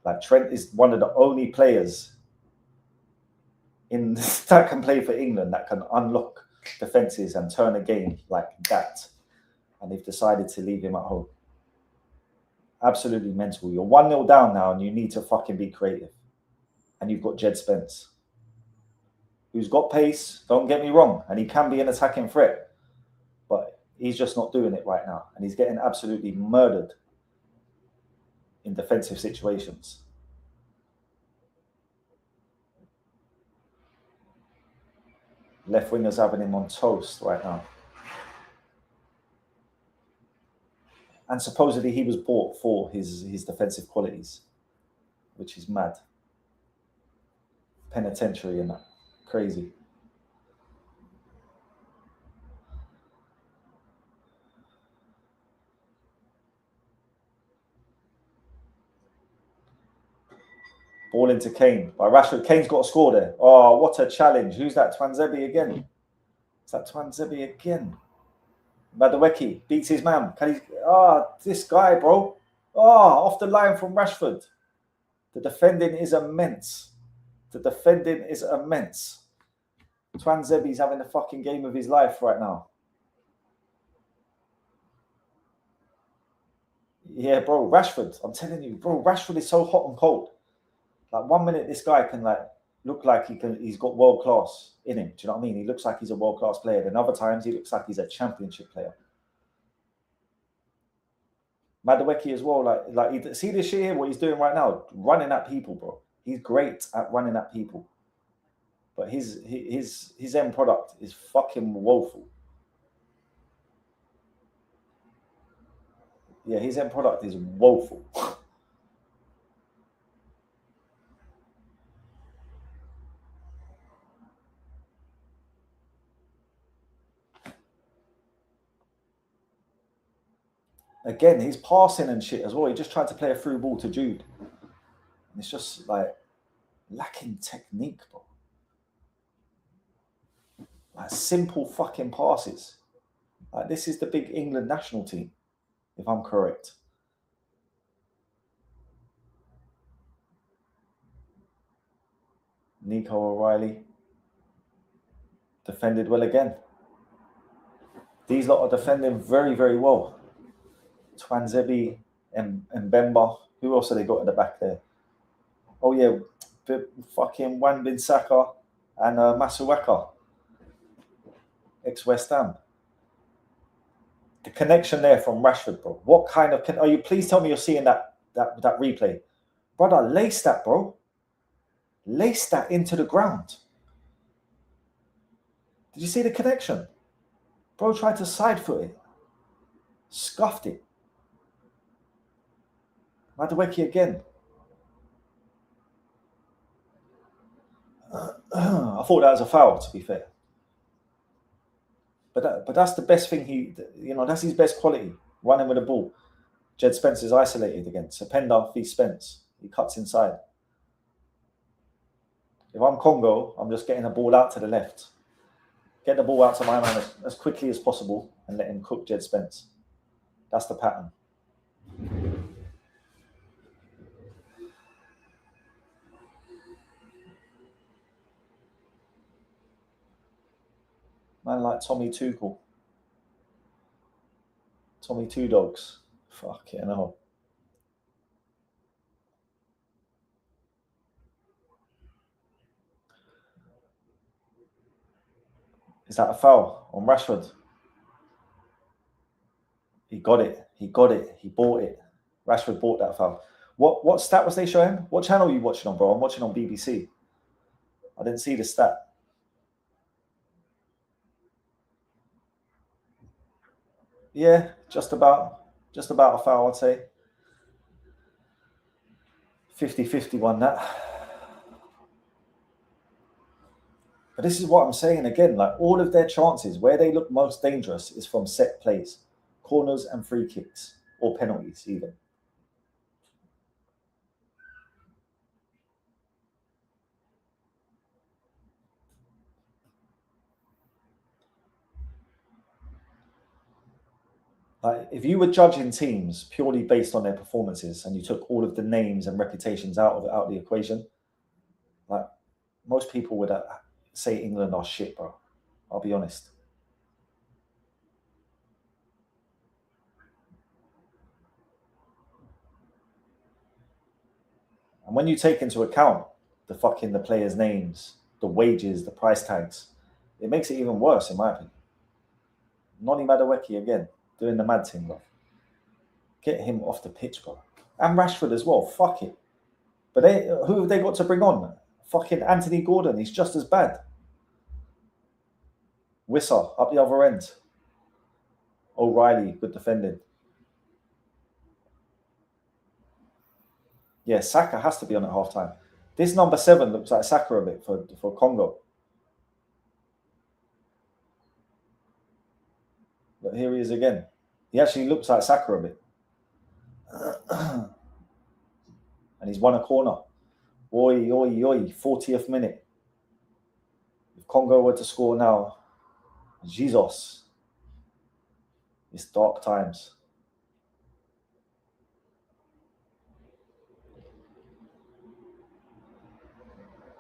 Like, Trent is one of the only players that can play for England that can unlock defenses and turn a game like that. And they've decided to leave him at home. Absolutely mental. You're 1-0 down now and you need to fucking be creative. And you've got Jed Spence, who's got pace, don't get me wrong, and he can be an attacking threat. But he's just not doing it right now. And he's getting absolutely murdered in defensive situations. Left winger's having him on toast right now. And supposedly he was bought for his defensive qualities, which is mad. Penitentiary and that. Crazy. Ball into Kane by Rashford. Kane's got a score there. Oh, what a challenge. Who's that? Twanzebe again. Is that Twanzebe again? Madueke beats his man. Can he? This guy, bro. Off the line from Rashford. The defending is immense. The defending is immense. Twanzebe's having the fucking game of his life right now. Yeah, bro, Rashford. I'm telling you, bro, Rashford is so hot and cold. Like 1 minute, this guy can look like he's got world class in him. Do you know what I mean? He looks like he's a world class player. Then other times he looks like he's a championship player. Madueke as well. Like see this shit here, what he's doing right now, running at people, bro. He's great at running at people, but his end product is fucking woeful. Yeah, his end product is woeful. Again, he's passing and shit as well. He just tried to play a through ball to Jude. And it's just like lacking technique, bro. Like simple fucking passes. Like this is the big England national team, if I'm correct. Nico O'Reilly defended well again. These lot are defending very, very well. Twanzebe and Mbemba. Who else have they got at the back there? Oh yeah, fucking Wan-Bissaka and Masuaka, ex-West Ham. The connection there from Rashford, bro. What kind of? Are you? Please tell me you're seeing that replay, brother. Lace that, bro. Lace that into the ground. Did you see the connection? Bro tried to side foot it, scuffed it. Madueke again. I thought that was a foul, to be fair. But that's the best thing that's his best quality, running with the ball. Jed Spence is isolated again. Sependa v Spence. He cuts inside. If I'm Congo, I'm just getting the ball out to the left. Get the ball out to my man as quickly as possible and let him cook Jed Spence. That's the pattern. Man like Tommy Tuchel. Tommy Two Dogs. Fucking hell. Is that a foul on Rashford? He got it. He got it. He bought it. Rashford bought that foul. What stat was they showing? What channel are you watching on, bro? I'm watching on BBC. I didn't see the stat. Yeah, just about a foul, I'd say. 50-50 won that. But this is what I'm saying again, like all of their chances, where they look most dangerous is from set plays, corners and free kicks, or penalties even. Like if you were judging teams purely based on their performances and you took all of the names and reputations out of the equation, like most people would say England are shit, bro. I'll be honest. And when you take into account the players' names, the wages, the price tags, it makes it even worse, in my opinion. Noni Madueke again, doing the mad thing, bro. Get him off the pitch, bro. And Rashford as well. Fuck it. But who have they got to bring on? Fucking Anthony Gordon. He's just as bad. Wissa up the other end. O'Reilly, good defending. Yeah, Saka has to be on at half time. This number 7 looks like Saka a bit for Congo. But here he is again. He actually looks like Saka a bit. And he's won a corner. Oi, oi, oi. 40th minute. If Congo were to score now, Jesus. It's dark times.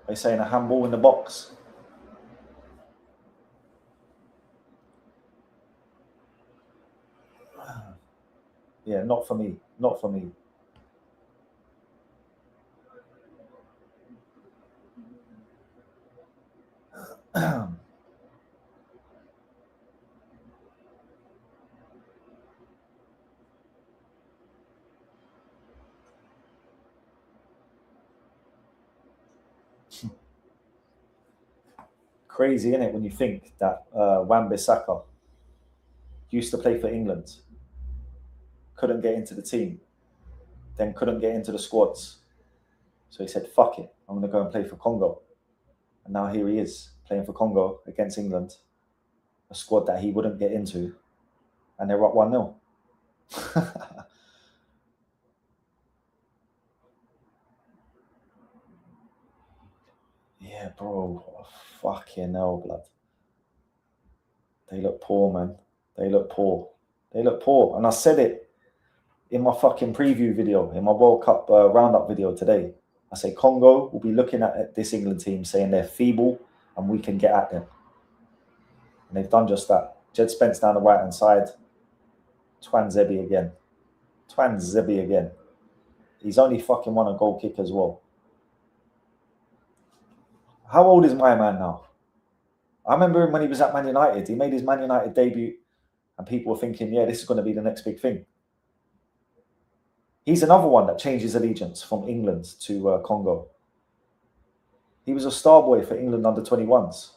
They're saying a handball in the box. Yeah, not for me. Not for me. Crazy, isn't it, when you think that Wan-Bissaka used to play for England, couldn't get into the team, then couldn't get into the squads. So he said, fuck it, I'm going to go and play for Congo. And now here he is, playing for Congo against England, a squad that he wouldn't get into, and they're up 1-0. Yeah, bro, fucking hell, blood. They look poor, man. They look poor. They look poor. And I said it in my fucking preview video, in my World Cup roundup video today. I say Congo will be looking at this England team saying they're feeble and we can get at them. And they've done just that. Jed Spence down the right-hand side. Twanzebe again. Twanzebe again. He's only fucking won a goal kick as well. How old is my man now? I remember him when he was at Man United. He made his Man United debut and people were thinking, yeah, this is going to be the next big thing. He's another one that changes allegiance from England to Congo. He was a star boy for England under 21s.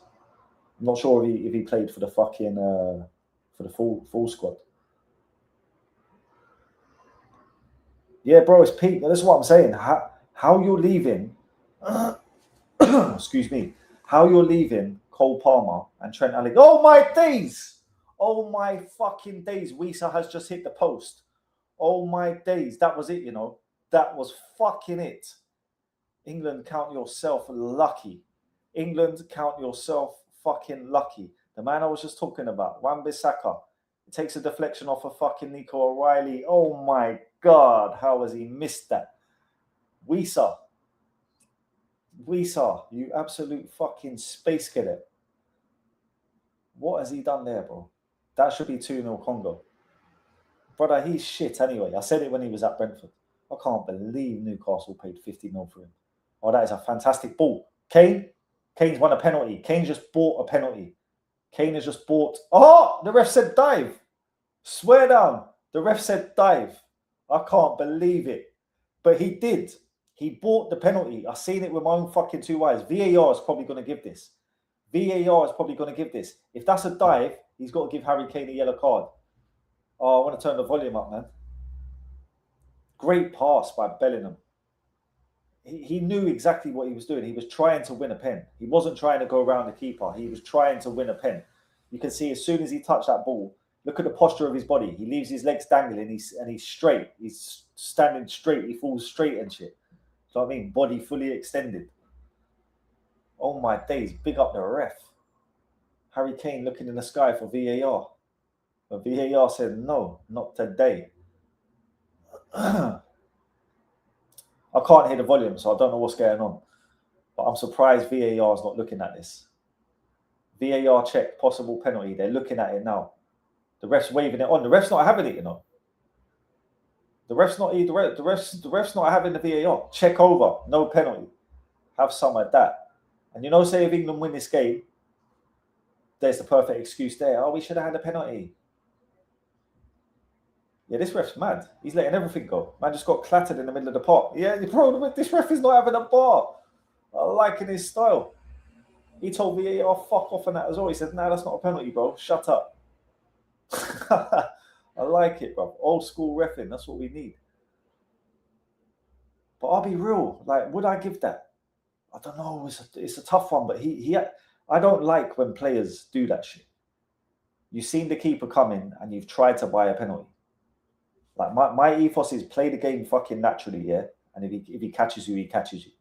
I'm not sure if he played for the fucking for the full squad. Yeah, bro, it's peak. That's what I'm saying. How you're leaving? Excuse me. How you're leaving Cole Palmer and Trent Alexander? Oh my days! Oh my fucking days! Wissa has just hit the post. Oh my days! That was it. You know, that was fucking it. England, count yourself lucky. England, count yourself fucking lucky. The man I was just talking about, Wan-Bissaka, it takes a deflection off of fucking Nico O'Reilly. Oh my God, how has he missed that? Wissa, you absolute fucking space cadet. What has he done there, bro? That should be 2-0 Congo. Brother, he's shit anyway. I said it when he was at Brentford. I can't believe Newcastle paid 50 mil for him. Oh, that is a fantastic ball. Kane's won a penalty. Kane just bought a penalty. Kane has just bought... Oh, the ref said dive. Swear down. The ref said dive. I can't believe it. But he did. He bought the penalty. I've seen it with my own fucking 2 eyes. VAR is probably going to give this. If that's a dive, he's got to give Harry Kane a yellow card. Oh, I want to turn the volume up, man. Great pass by Bellingham. He knew exactly what he was doing. He was trying to win a pen. He wasn't trying to go around the keeper. He was trying to win a pen. You can see as soon as he touched that ball, look at the posture of his body. He leaves his legs dangling and he's straight. He's standing straight. He falls straight and shit. So I mean, body fully extended. Oh my days, big up the ref. Harry Kane looking in the sky for VAR. But VAR said, no, not today. I can't hear the volume, so I don't know what's going on. But I'm surprised VAR is not looking at this. VAR check, possible penalty. They're looking at it now. The ref's waving it on. The ref's not having it, you know. The ref's not having the VAR. Check over, no penalty. Have some of that. And you know, say if England win this game, there's the perfect excuse there. Oh, we should have had a penalty. Yeah, this ref's mad. He's letting everything go. Man just got clattered in the middle of the park. Yeah, bro, this ref is not having a bar. I liking his style. He told me, oh, fuck off on that as well. He said, nah, that's not a penalty, bro. Shut up. I like it, bro. Old school reffing. That's what we need. But I'll be real. Like, would I give that? I don't know. It's a tough one. But I don't like when players do that shit. You've seen the keeper come in and you've tried to buy a penalty. Like, my ethos is play the game fucking naturally, yeah? And if he catches you, he catches you.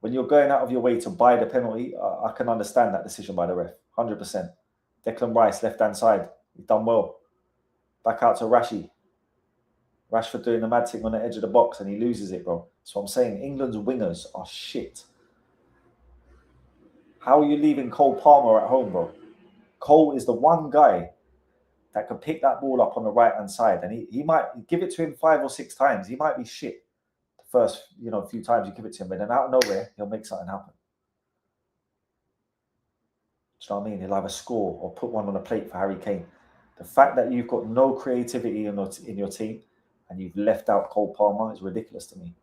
When you're going out of your way to buy the penalty, I can understand that decision by the ref, 100%. Declan Rice, left-hand side, he's done well. Back out to Rashford doing the mad thing on the edge of the box and he loses it, bro. So I'm saying England's wingers are shit. How are you leaving Cole Palmer at home, bro? Cole is the one guy that can pick that ball up on the right-hand side and he might give it to him 5 or 6 times. He might be shit the first, few times you give it to him, but then out of nowhere, he'll make something happen. Do you know what I mean? He'll either score or put one on a plate for Harry Kane. The fact that you've got no creativity in your team and you've left out Cole Palmer is ridiculous to me.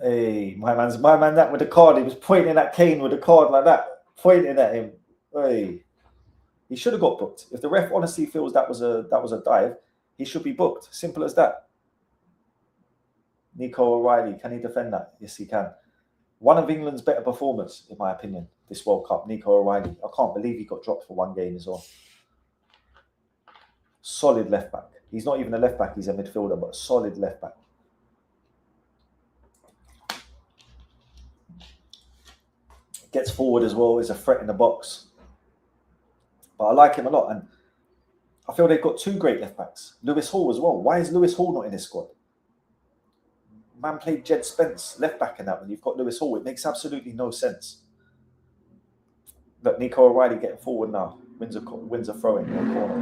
Hey, my man that with the card, he was pointing at Kane with the card like that, pointing at him. Hey, he should have got booked. If the ref honestly feels that was a dive, he should be booked. Simple as that. Nico O'Reilly, can he defend that? Yes, he can. One of England's better performers, in my opinion, this World Cup, Nico O'Reilly. I can't believe he got dropped for one game as well. Solid left back. He's not even a left back, he's a midfielder, but a solid left back. Gets forward as well, is a threat in the box. But I like him a lot. And I feel they've got 2 great left backs. Lewis Hall as well. Why is Lewis Hall not in this squad? Man played Jed Spence left back in that when you've got Lewis Hall. It makes absolutely no sense. Look, Nico O'Reilly getting forward now. Wins a throw in the corner.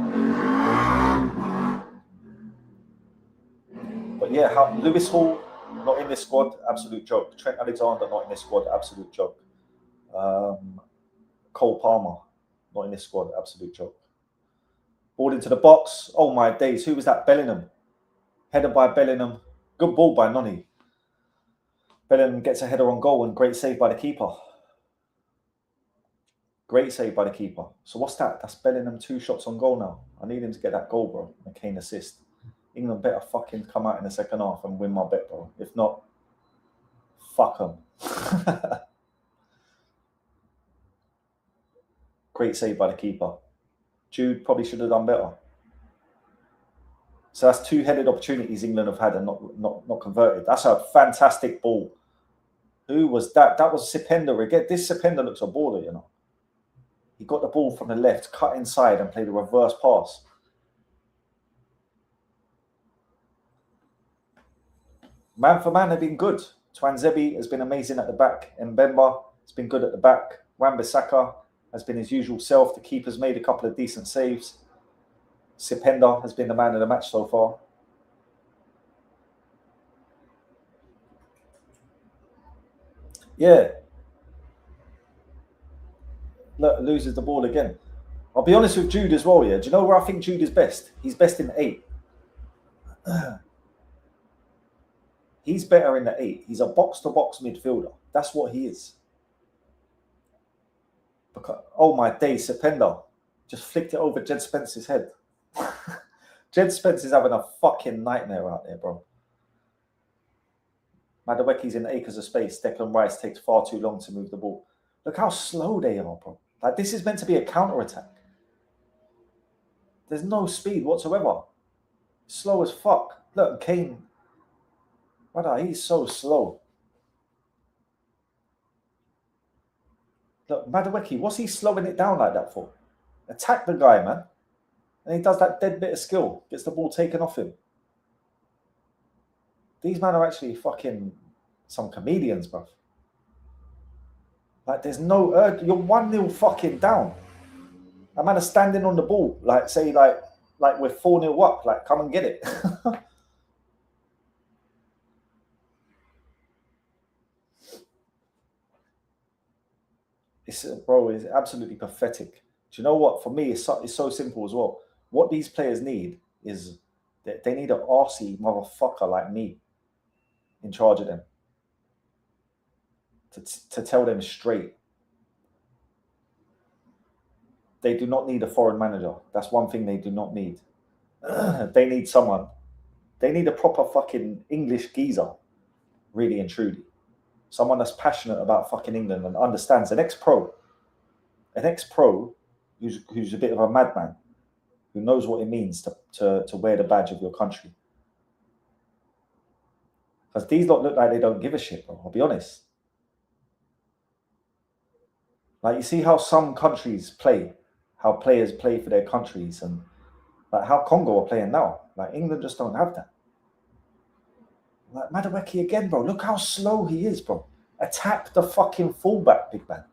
But yeah, Lewis Hall not in this squad, absolute joke. Trent Alexander not in this squad, absolute joke. Cole Palmer not in this squad, absolute joke. Ball into the box. Oh my days, who was that? Bellingham. Header by Bellingham. Good ball by Noni. Bellingham gets a header on goal and great save by the keeper. Great save by the keeper. So what's that? That's Bellingham 2 shots on goal now. I need him to get that goal, bro. A Kane assist. England better fucking come out in the second half and win my bet, bro. If not, fuck them. Great save by the keeper. Jude probably should have done better. So that's 2 headed opportunities England have had and not converted. That's a fantastic ball. Who was that? That was Sependa. Again, this Sependa looks a baller, He got the ball from the left, cut inside and played a reverse pass. Man for man, they've been good. Twanzebe has been amazing at the back. Mbemba has been good at the back. Wan-Bissaka has been his usual self. The keeper's made a couple of decent saves. Sependa has been the man of the match so far. Yeah. Look, loses the ball again. I'll be honest with Jude as well, yeah. Do you know where I think Jude is best? He's best in 8. He's better in the 8. He's a box-to-box midfielder. That's what he is. Because, oh my days, Sependa just flicked it over Jed Spence's head. Jed Spence is having a fucking nightmare out there, bro. Madueke's in acres of space. Declan Rice takes far too long to move the ball. Look how slow they are, bro. Like, this is meant to be a counter-attack. There's no speed whatsoever. Slow as fuck. Look, Kane. Brother, he's so slow. Look, Madueke, what's he slowing it down like that for? Attack the guy, man. And he does that dead bit of skill. Gets the ball taken off him. These men are actually fucking some comedians, bro. Like, there's no urge. You're 1-0 fucking down. A man is standing on the ball. Like, say, like we're 4-0 up. Like, come and get it. It's bro, it's absolutely pathetic. Do you know what? For me, it's so simple as well. What these players need is they need an arsey motherfucker like me in charge of them to tell them straight. They do not need a foreign manager. That's one thing they do not need. They need someone. They need a proper fucking English geezer, really and truly. Someone that's passionate about fucking England and understands an ex-pro who's a bit of a madman, who knows what it means to wear the badge of your country. Because these lot look like they don't give a shit, bro. I'll be honest. Like, you see how some countries play, how players play for their countries, and like how Congo are playing now. Like, England just don't have that. Like, Madueke again, bro. Look how slow he is, bro. Attack the fucking fullback, big man.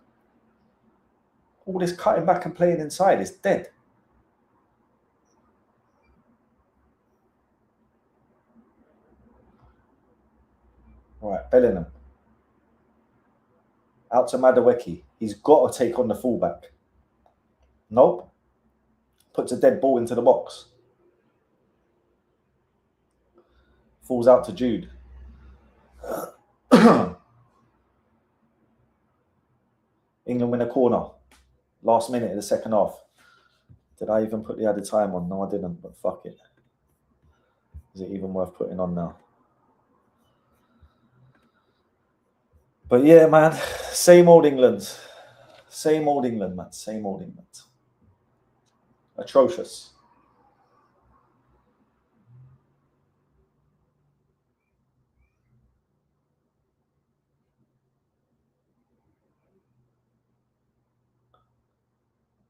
All this cutting back and playing inside is dead. All right, Bellingham. Out to Madueke. He's got to take on the fullback. Nope. Puts a dead ball into the box. Falls out to Jude. England win a corner. Last minute of the second half. Did I even put the added time on? No, I didn't, but fuck it. Is it even worth putting on now? But yeah, man, same old England. Same old England, man. Same old England. Atrocious.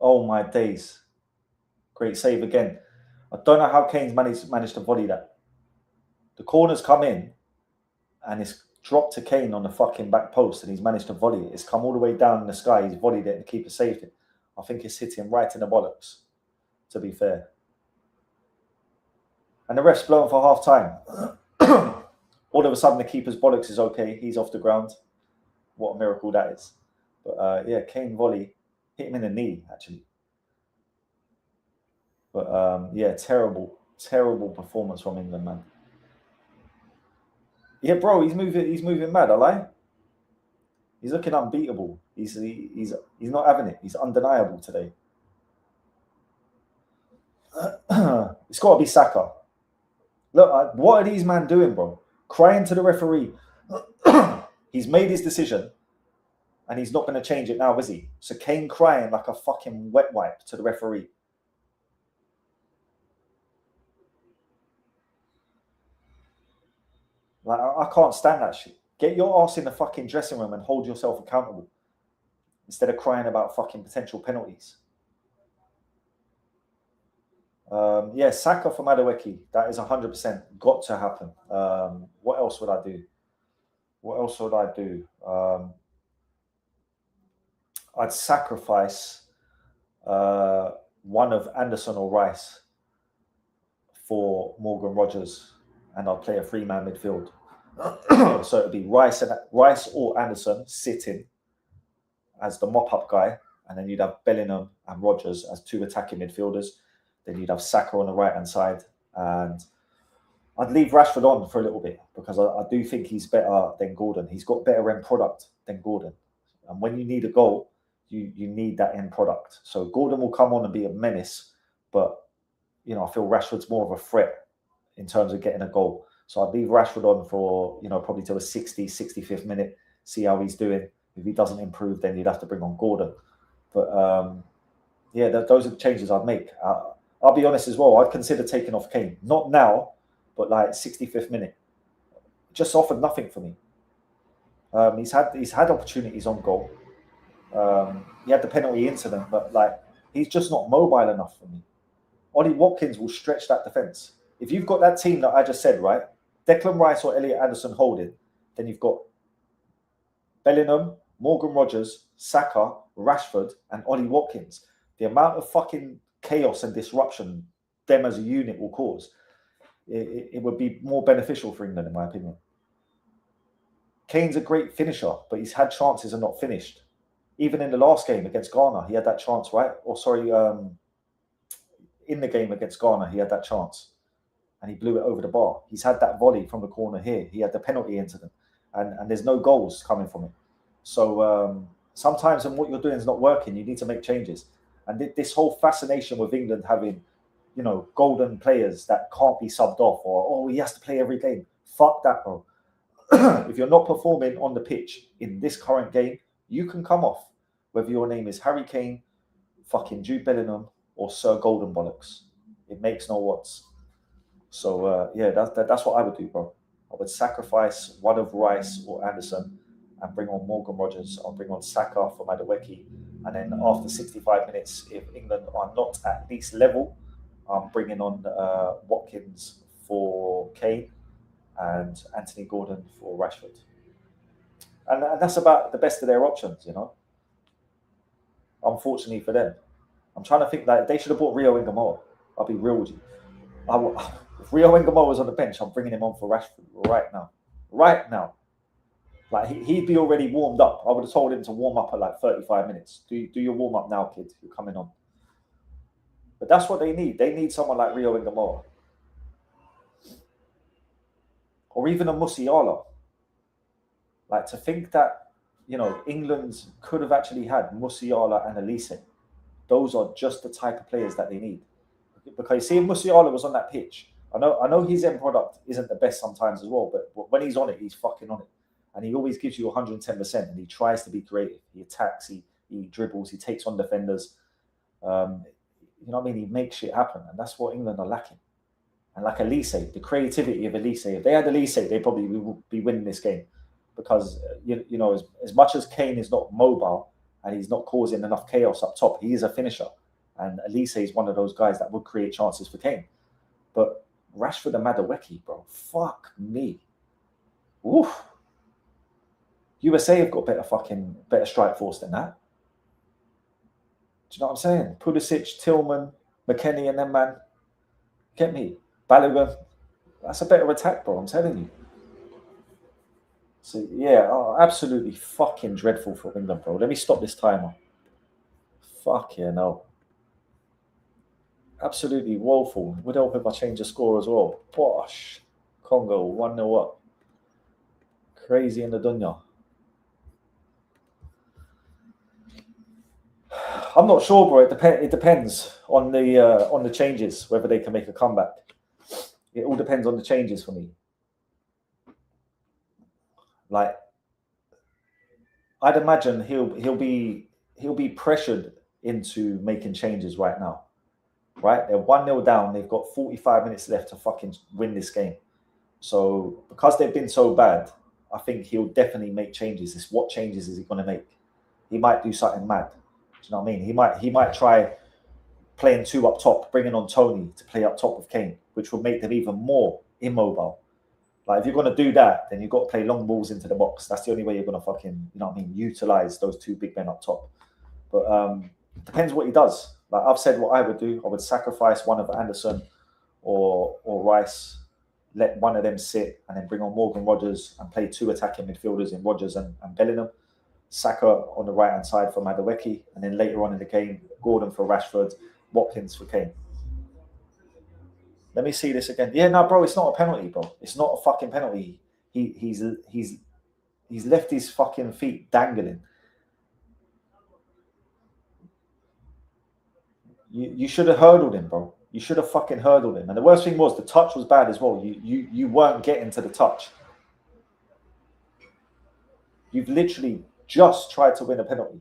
Oh my days. Great save again. I don't know how Kane's managed to volley that. The corner's come in and it's dropped to Kane on the fucking back post and he's managed to volley it. It's come all the way down in the sky. He's volleyed it and the keeper saved it. I think it's hit him right in the bollocks, to be fair. And the ref's blown for half time. All of a sudden, the keeper's bollocks is okay. He's off the ground. What a miracle that is. But yeah, Kane volley hit him in the knee, actually. But yeah, terrible performance from England, man. Yeah, bro, he's moving mad, I lie. He's looking unbeatable. He's not having it. He's undeniable today. It's got to be Saka. Look, what are these men doing, bro? Crying to the referee. He's made his decision, and he's not going to change it now, is he? So Kane crying like a fucking wet wipe to the referee. Like, I can't stand that shit. Get your ass in the fucking dressing room and hold yourself accountable instead of crying about fucking potential penalties. Yeah, Saka for Madueke. That is 100% got to happen. What else would I do? I'd sacrifice one of Anderson or Rice for Morgan Rogers, and I'll play a three-man midfield. So it'd be Rice or Anderson sitting as the mop-up guy, and then you'd have Bellingham and Rogers as two attacking midfielders. Then you'd have Saka on the right-hand side, and I'd leave Rashford on for a little bit because I do think he's better than Gordon. He's got better end product than Gordon, and when you need a goal, you need that end product. So Gordon will come on and be a menace, but I feel Rashford's more of a threat in terms of getting a goal. So I'd leave Rashford on for probably till the 65th minute, see how he's doing. If he doesn't improve, then you'd have to bring on Gordon. But yeah, those are the changes I'd make. I'll be honest as well. I'd consider taking off Kane, not now, but like 65th minute. Just offered nothing for me. He's had opportunities on goal. He had the penalty incident, but like he's just not mobile enough for me. Ollie Watkins will stretch that defence. If you've got that team that I just said, right, Declan Rice or Elliot Anderson holding, then you've got Bellingham, Morgan Rogers, Saka, Rashford, and Ollie Watkins. The amount of fucking chaos and disruption them as a unit will cause, it would be more beneficial for England, in my opinion. Kane's a great finisher, but he's had chances and not finished. Even in the last game against Ghana, he had that chance, right? Or sorry, in the game against Ghana, he had that chance and he blew it over the bar. He's had that volley from the corner here. He had the penalty incident, and there's no goals coming from it. So sometimes when what you're doing is not working, you need to make changes. And this whole fascination with England having, you know, golden players that can't be subbed off, or, oh, he has to play every game. Fuck that, bro. If you're not performing on the pitch in this current game, you can come off, whether your name is Harry Kane, fucking Jude Bellingham, or Sir Golden Bollocks. It makes no odds. So yeah, that's what I would do, bro. I would sacrifice one of Rice or Anderson and bring on Morgan Rogers. I'll bring on Saka for Madueke. And then after 65 minutes, if England are not at least level, I'm bringing on Watkins for Kane and Anthony Gordon for Rashford. And that's about the best of their options, you know. Unfortunately for them. I'm trying to think that they should have bought Rio Ingamore. I'll be real with you. If Rio Ingamore was on the bench, I'm bringing him on for Rashford right now. Right now. Like, he'd be already warmed up. I would have told him to warm up at like 35 minutes. Do your warm up now, kid. You're coming on. But that's what they need. They need someone like Rio Ingamore. Or even a Musiala. Like, to think that, you know, England could have actually had Musiala and Elise. Those are just the type of players that they need. Because, see, if Musiala was on that pitch, I know his end product isn't the best sometimes as well, but when he's on it, he's fucking on it. And he always gives you 110%, and he tries to be creative. He attacks, he dribbles, he takes on defenders. You know what I mean? He makes shit happen, and that's what England are lacking. And like Elise, the creativity of Elise, if they had Elise, they probably would be winning this game. Because, you know, as much as Kane is not mobile and he's not causing enough chaos up top, he is a finisher. And Elise is one of those guys that would create chances for Kane. But Rashford and Madueke, bro, fuck me. Oof. USA have got better strike force than that. Do you know what I'm saying? Pulisic, Tillman, McKennie, and them, man. Get me? Balogun. That's a better attack, bro, I'm telling you. So, yeah, absolutely fucking dreadful for England, bro. Let me stop this timer. Fuck yeah, no. Absolutely woeful. Would help if I change the score as well. Bosh. Congo, 1-0 up. Crazy in the dunya. I'm not sure, bro. It depends on the changes, whether they can make a comeback. It all depends on the changes for me. Like, I'd imagine he'll be pressured into making changes right now. Right? They're 1-0 down. They've got 45 minutes left to fucking win this game. So because they've been so bad, I think he'll definitely make changes. It's what changes is he going to make? He might do something mad. Do you know what I mean? He might try playing two up top, bringing on Tony to play up top with Kane, which will make them even more immobile. Like, if you're going to do that, then you've got to play long balls into the box. That's the only way you're going to fucking, you know what I mean, utilize those two big men up top. But it depends what he does. Like, I've said what I would do. I would sacrifice one of Anderson or Rice, let one of them sit, and then bring on Morgan Rogers and play two attacking midfielders in Rogers and Bellingham. Saka on the right-hand side for Madueke, and then later on in the game, Gordon for Rashford, Watkins for Kane. Let me see this again. Yeah, no, bro, it's not a penalty, bro. It's not a fucking penalty. He's left his fucking feet dangling. You should have hurdled him, bro. You should have fucking hurdled him. And the worst thing was the touch was bad as well. You weren't getting to the touch. You've literally just tried to win a penalty.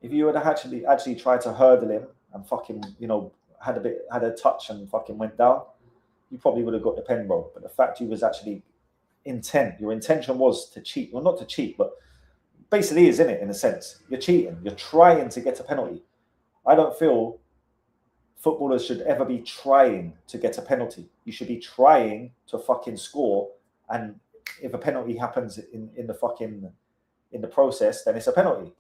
If you had actually tried to hurdle him and fucking, you know, had a touch and fucking went down, you probably would have got the pen, bro. But the fact you was actually your intention was to cheat. Well, not to cheat, but basically is, in it, in a sense. You're cheating. You're trying to get a penalty. I don't feel footballers should ever be trying to get a penalty. You should be trying to fucking score, and if a penalty happens in the process, then it's a penalty.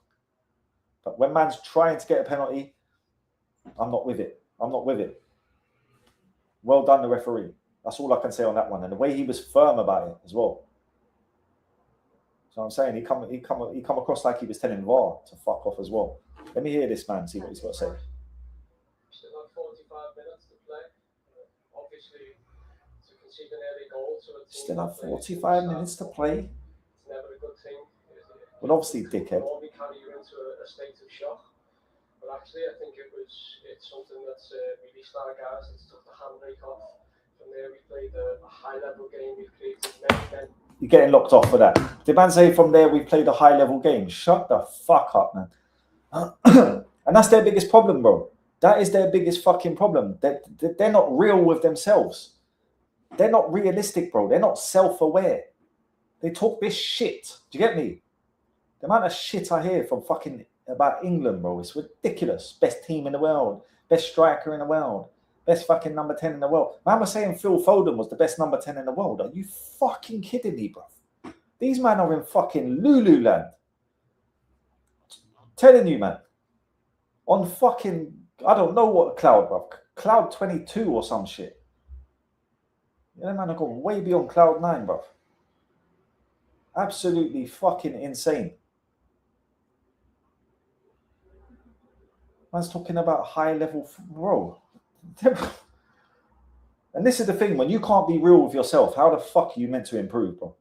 But when man's trying to get a penalty, I'm not with it. I'm not with it. Well done, the referee. That's all I can say on that one. And the way he was firm about it as well. So I'm saying he come across like he was telling VAR to fuck off as well. Let me hear this man, see what he's got to say. Still have 45 minutes to play. Obviously, to concede an early goal to a team. Still have 45 minutes to play. It's never a good thing. Well, obviously, dickhead. Normally carry you into a state of shock. But actually, I think it's something that's released our guys. It's took the handbrake off. From there, we played a high-level game. We've created many. You're getting locked off for that. Did man say from there we played a high-level game? Shut the fuck up, man. And that's their biggest problem, bro. That is their biggest fucking problem. They're not real with themselves. They're not realistic, bro. They're not self-aware. They talk this shit. Do you get me? The amount of shit I hear from fucking about England, bro, it's ridiculous. Best team in the world. Best striker in the world. Best fucking number 10 in the world. Man was saying Phil Foden was the best number 10 in the world. Are you fucking kidding me, bro? These men are in fucking Lululand. Telling you, man. On fucking, I don't know what cloud, bro. Cloud 22 or some shit. Yeah, man, I've gone way beyond cloud 9, bro. Absolutely fucking insane. Man's talking about high level, bro. And this is the thing, when you can't be real with yourself, how the fuck are you meant to improve, bro?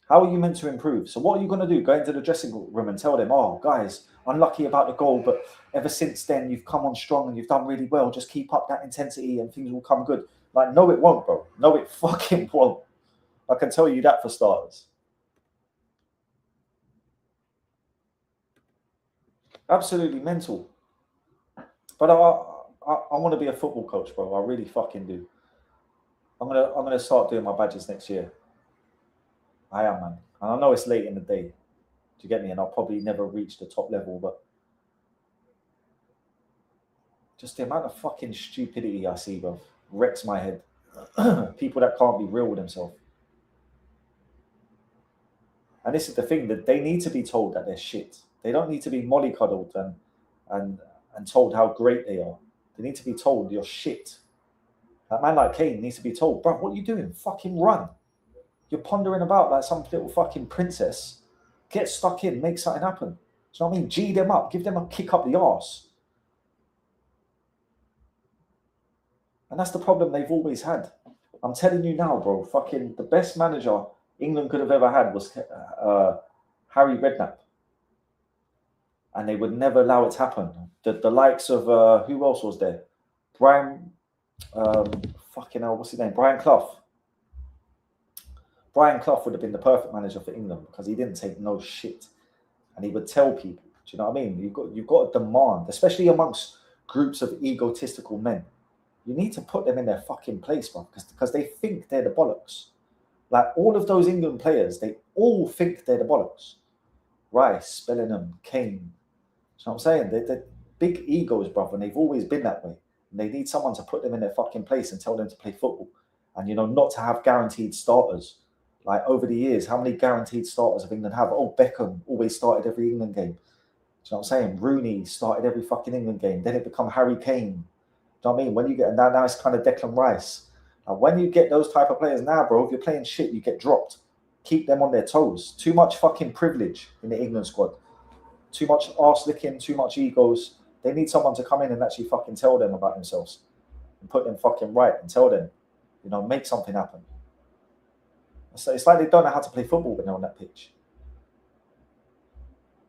How are you meant to improve? So what are you going to do? Go into the dressing room and tell them, oh, guys, unlucky about the goal, but ever since then, you've come on strong and you've done really well. Just keep up that intensity and things will come good. Like, no, it won't, bro. No, it fucking won't. I can tell you that for starters. Absolutely mental. But I want to be a football coach, bro. I really fucking do. I'm gonna start doing my badges next year. I am, man. And I know it's late in the day. Do you get me? And I'll probably never reach the top level, but just the amount of fucking stupidity I see, bro, wrecks my head. People that can't be real with themselves. And this is the thing, that they need to be told that they're shit. They don't need to be mollycoddled and told how great they are. They need to be told you're shit. That man like Kane needs to be told, bro, what are you doing? Fucking run. You're pondering about like some little fucking princess. Get stuck in, make something happen. Do you know what I mean? G them up, give them a kick up the arse. And that's the problem they've always had. I'm telling you now, bro, fucking the best manager England could have ever had was Harry Redknapp. And they would never allow it to happen. The likes of, who else was there? Brian, fucking hell, what's his name? Brian Clough. Brian Clough would have been the perfect manager for England because he didn't take no shit. And he would tell people, do you know what I mean? You've got to demand, especially amongst groups of egotistical men. You need to put them in their fucking place, bro, because they think they're the bollocks. Like all of those England players, they all think they're the bollocks. Rice, Bellingham, Kane. You know what I'm saying? They're big egos, brother, and they've always been that way. And they need someone to put them in their fucking place and tell them to play football. And, you know, not to have guaranteed starters. Like over the years, how many guaranteed starters have England have? Oh, Beckham always started every England game. Do you know what I'm saying? Rooney started every fucking England game. Then it become Harry Kane. Do you know what I mean? When you get now it's kind of Declan Rice. And when you get those type of players now, bro, if you're playing shit, you get dropped. Keep them on their toes. Too much fucking privilege in the England squad. Too much arse licking, too much egos. They need someone to come in and actually fucking tell them about themselves. And put them fucking right and tell them, you know, make something happen. So it's like they don't know how to play football when they're on that pitch.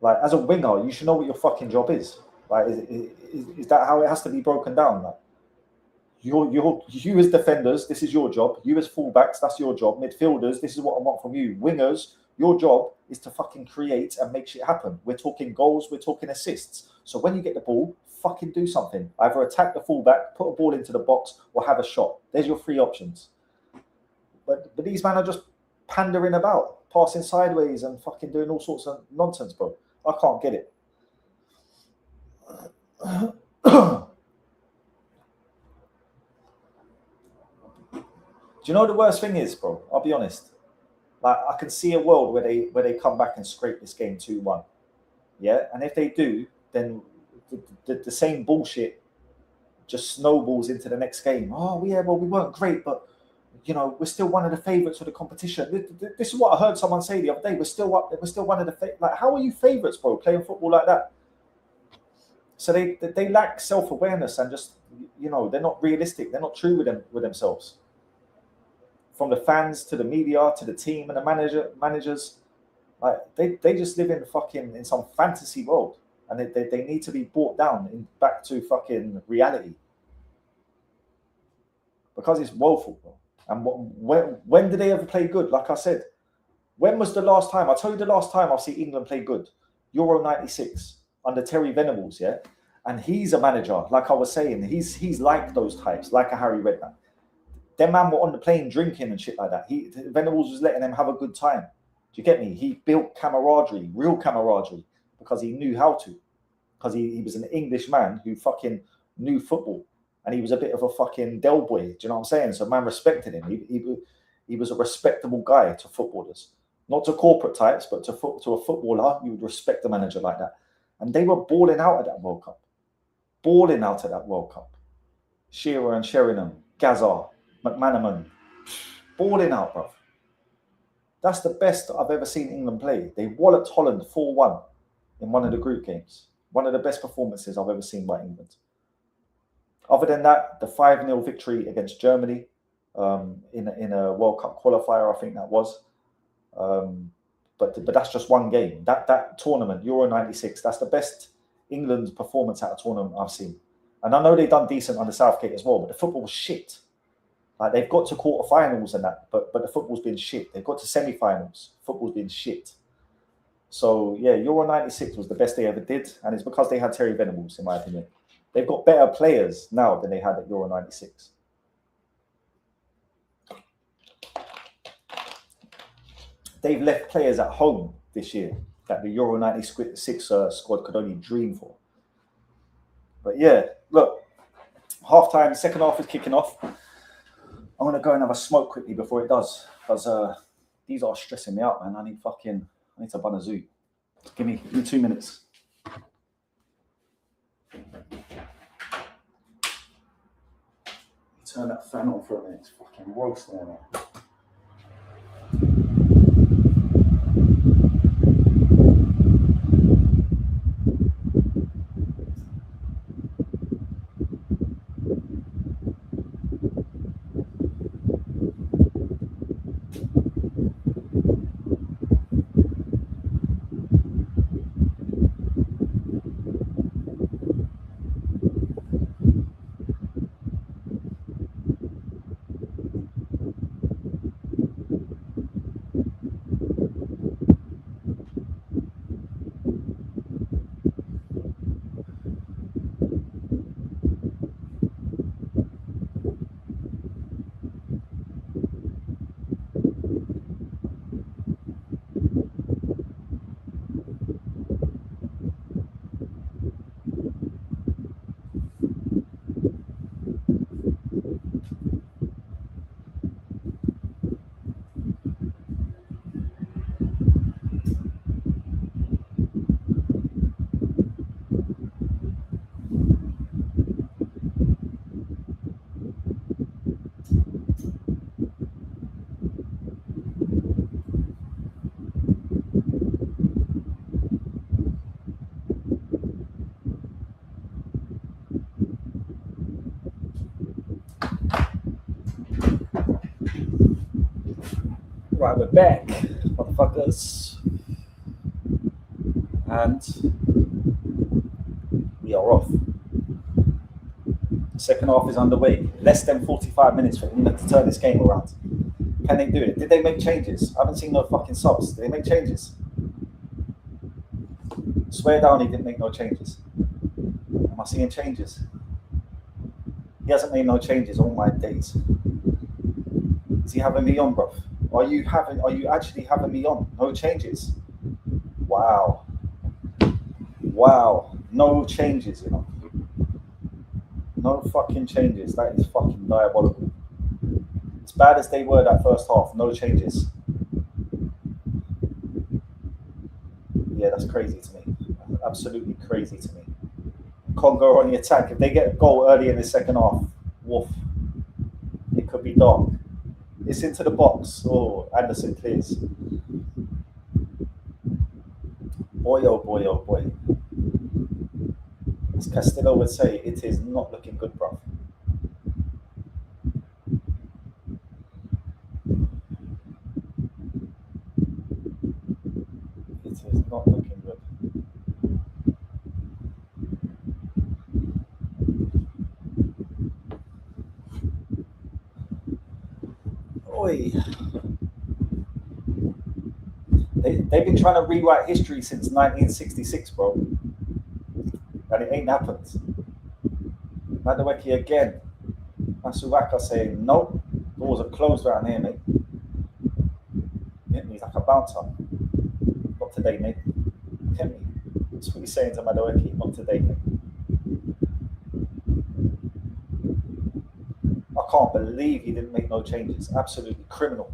Like, as a winger, you should know what your fucking job is. Like, is that how it has to be broken down? Like, you as defenders, this is your job. You as fullbacks, that's your job. Midfielders, this is what I want from you. Wingers, your job is to fucking create and make shit happen. We're talking goals, we're talking assists. So when you get the ball, fucking do something. Either attack the fullback, put a ball into the box, or have a shot. There's your three options. But these men are just pandering about, passing sideways and fucking doing all sorts of nonsense, bro. I can't get it. Do you know what the worst thing is, bro? I'll be honest. Like, I can see a world where they come back and scrape this game 2-1. Yeah? And if they do, then the same bullshit just snowballs into the next game. Oh, yeah, well, we weren't great, but, you know, we're still one of the favourites for the competition. This is what I heard someone say the other day. We're still one of the like. How are you favourites, bro? Playing football like that. So they lack self-awareness and just, you know, they're not realistic. They're not true with themselves. From the fans to the media to the team and the managers, like they just live in some fantasy world, and they need to be brought down back to fucking reality, because it's woeful, bro. And when did they ever play good? Like I said, when was the last time? I'll tell you the last time I've seen England play good. Euro 96 under Terry Venables, yeah? And he's a manager, like I was saying. He's like those types, like a Harry Redknapp. Them man were on the plane drinking and shit like that. Venables was letting them have a good time. Do you get me? He built camaraderie, real camaraderie, because he knew how to. Because he was an English man who fucking knew football. And he was a bit of a fucking Del Boy. Do you know what I'm saying? So man respected him. He was a respectable guy to footballers. Not to corporate types, but to a footballer, you would respect a manager like that. And they were balling out at that World Cup. Balling out at that World Cup. Shearer and Sheringham, Gaza, McManaman. Balling out, bruv. That's the best I've ever seen England play. They walloped Holland 4-1 in one of the group games. One of the best performances I've ever seen by England. Other than that, the 5-0 victory against Germany in a World Cup qualifier, I think that was. But that's just one game. That tournament, Euro 96, that's the best England's performance at a tournament I've seen. And I know they've done decent under Southgate as well, but the football was shit. Like, they've got to quarterfinals and that, but the football's been shit. They've got to semi-finals. Football's been shit. So, yeah, Euro 96 was the best they ever did, and it's because they had Terry Venables, in my opinion. They've got better players now than they had at Euro 96. They've left players at home this year that the Euro 96 squad could only dream for. But yeah, look, half-time, second half is kicking off. I'm going to go and have a smoke quickly before it does, because these are stressing me out, man. I need to bun a zoo. Give me 2 minutes. Turn that fan on for a minute. It's fucking roasting there, man. Right, we're back, motherfuckers. And we are off. Second half is underway. Less than 45 minutes for England to turn this game around. Can they do it? Did they make changes? I haven't seen no fucking subs. Did they make changes? Swear down he didn't make no changes. Am I seeing changes? He hasn't made no changes all my days. Is he having me on, bro? Are you actually having me on? No changes. Wow. No changes, you know. No fucking changes. That is fucking diabolical. As bad as they were that first half, no changes. Yeah, that's crazy to me. Absolutely crazy to me. Congo on the attack. If they get a goal early in the second half, woof. It could be dark. It's into the box. Oh, Anderson clears. Boy, oh boy, oh boy. As Castillo would say, it is not looking good, bro. It is not looking good. Oi. They've been trying to rewrite history since 1966, bro. And it ain't happened. Madaweki again. Masuaka saying, nope, doors are closed around here, mate. He's like a bouncer. Not today, mate. Get me. That's what he's saying to Madaweki. Not today, mate. I can't believe he didn't make no changes. Absolutely criminal.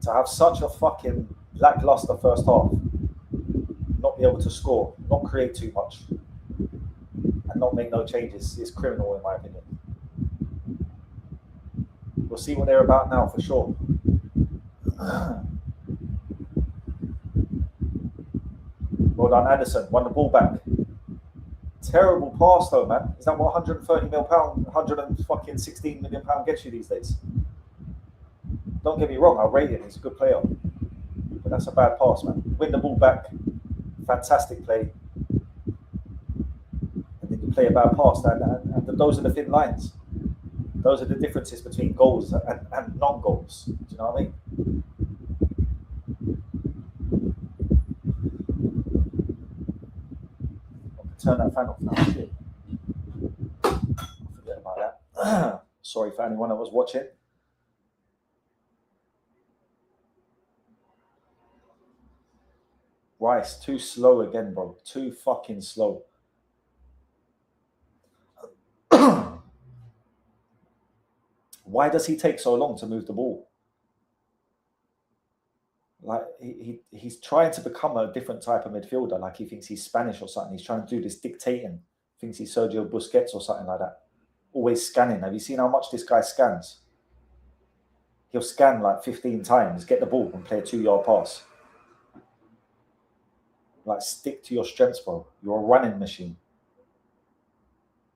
To have such a fucking lackluster first half, not be able to score, not create too much, and not make no changes is criminal in my opinion. We'll see what they're about now for sure. Well done, Anderson. Won the ball back. Terrible pass though, man. Is that what 130 million pound, 116 million pound gets you these days? Don't get me wrong, I'll rate him. He's a good player, but that's a bad pass, man. Win the ball back. Fantastic play. And then you play a bad pass, and those are the thin lines. Those are the differences between goals and non-goals. Do you know what I mean? Turn that fan off now. Shit. Forget about that. Sorry for anyone that was watching. Rice, too slow again, bro. Too fucking slow. Why does he take so long to move the ball? Like he's trying to become a different type of midfielder. Like he thinks he's Spanish or something. He's trying to do this dictating. Thinks he's Sergio Busquets or something like that. Always scanning. Have you seen how much this guy scans? He'll scan like 15 times, get the ball and play a 2-yard pass. Like stick to your strengths, bro. You're a running machine.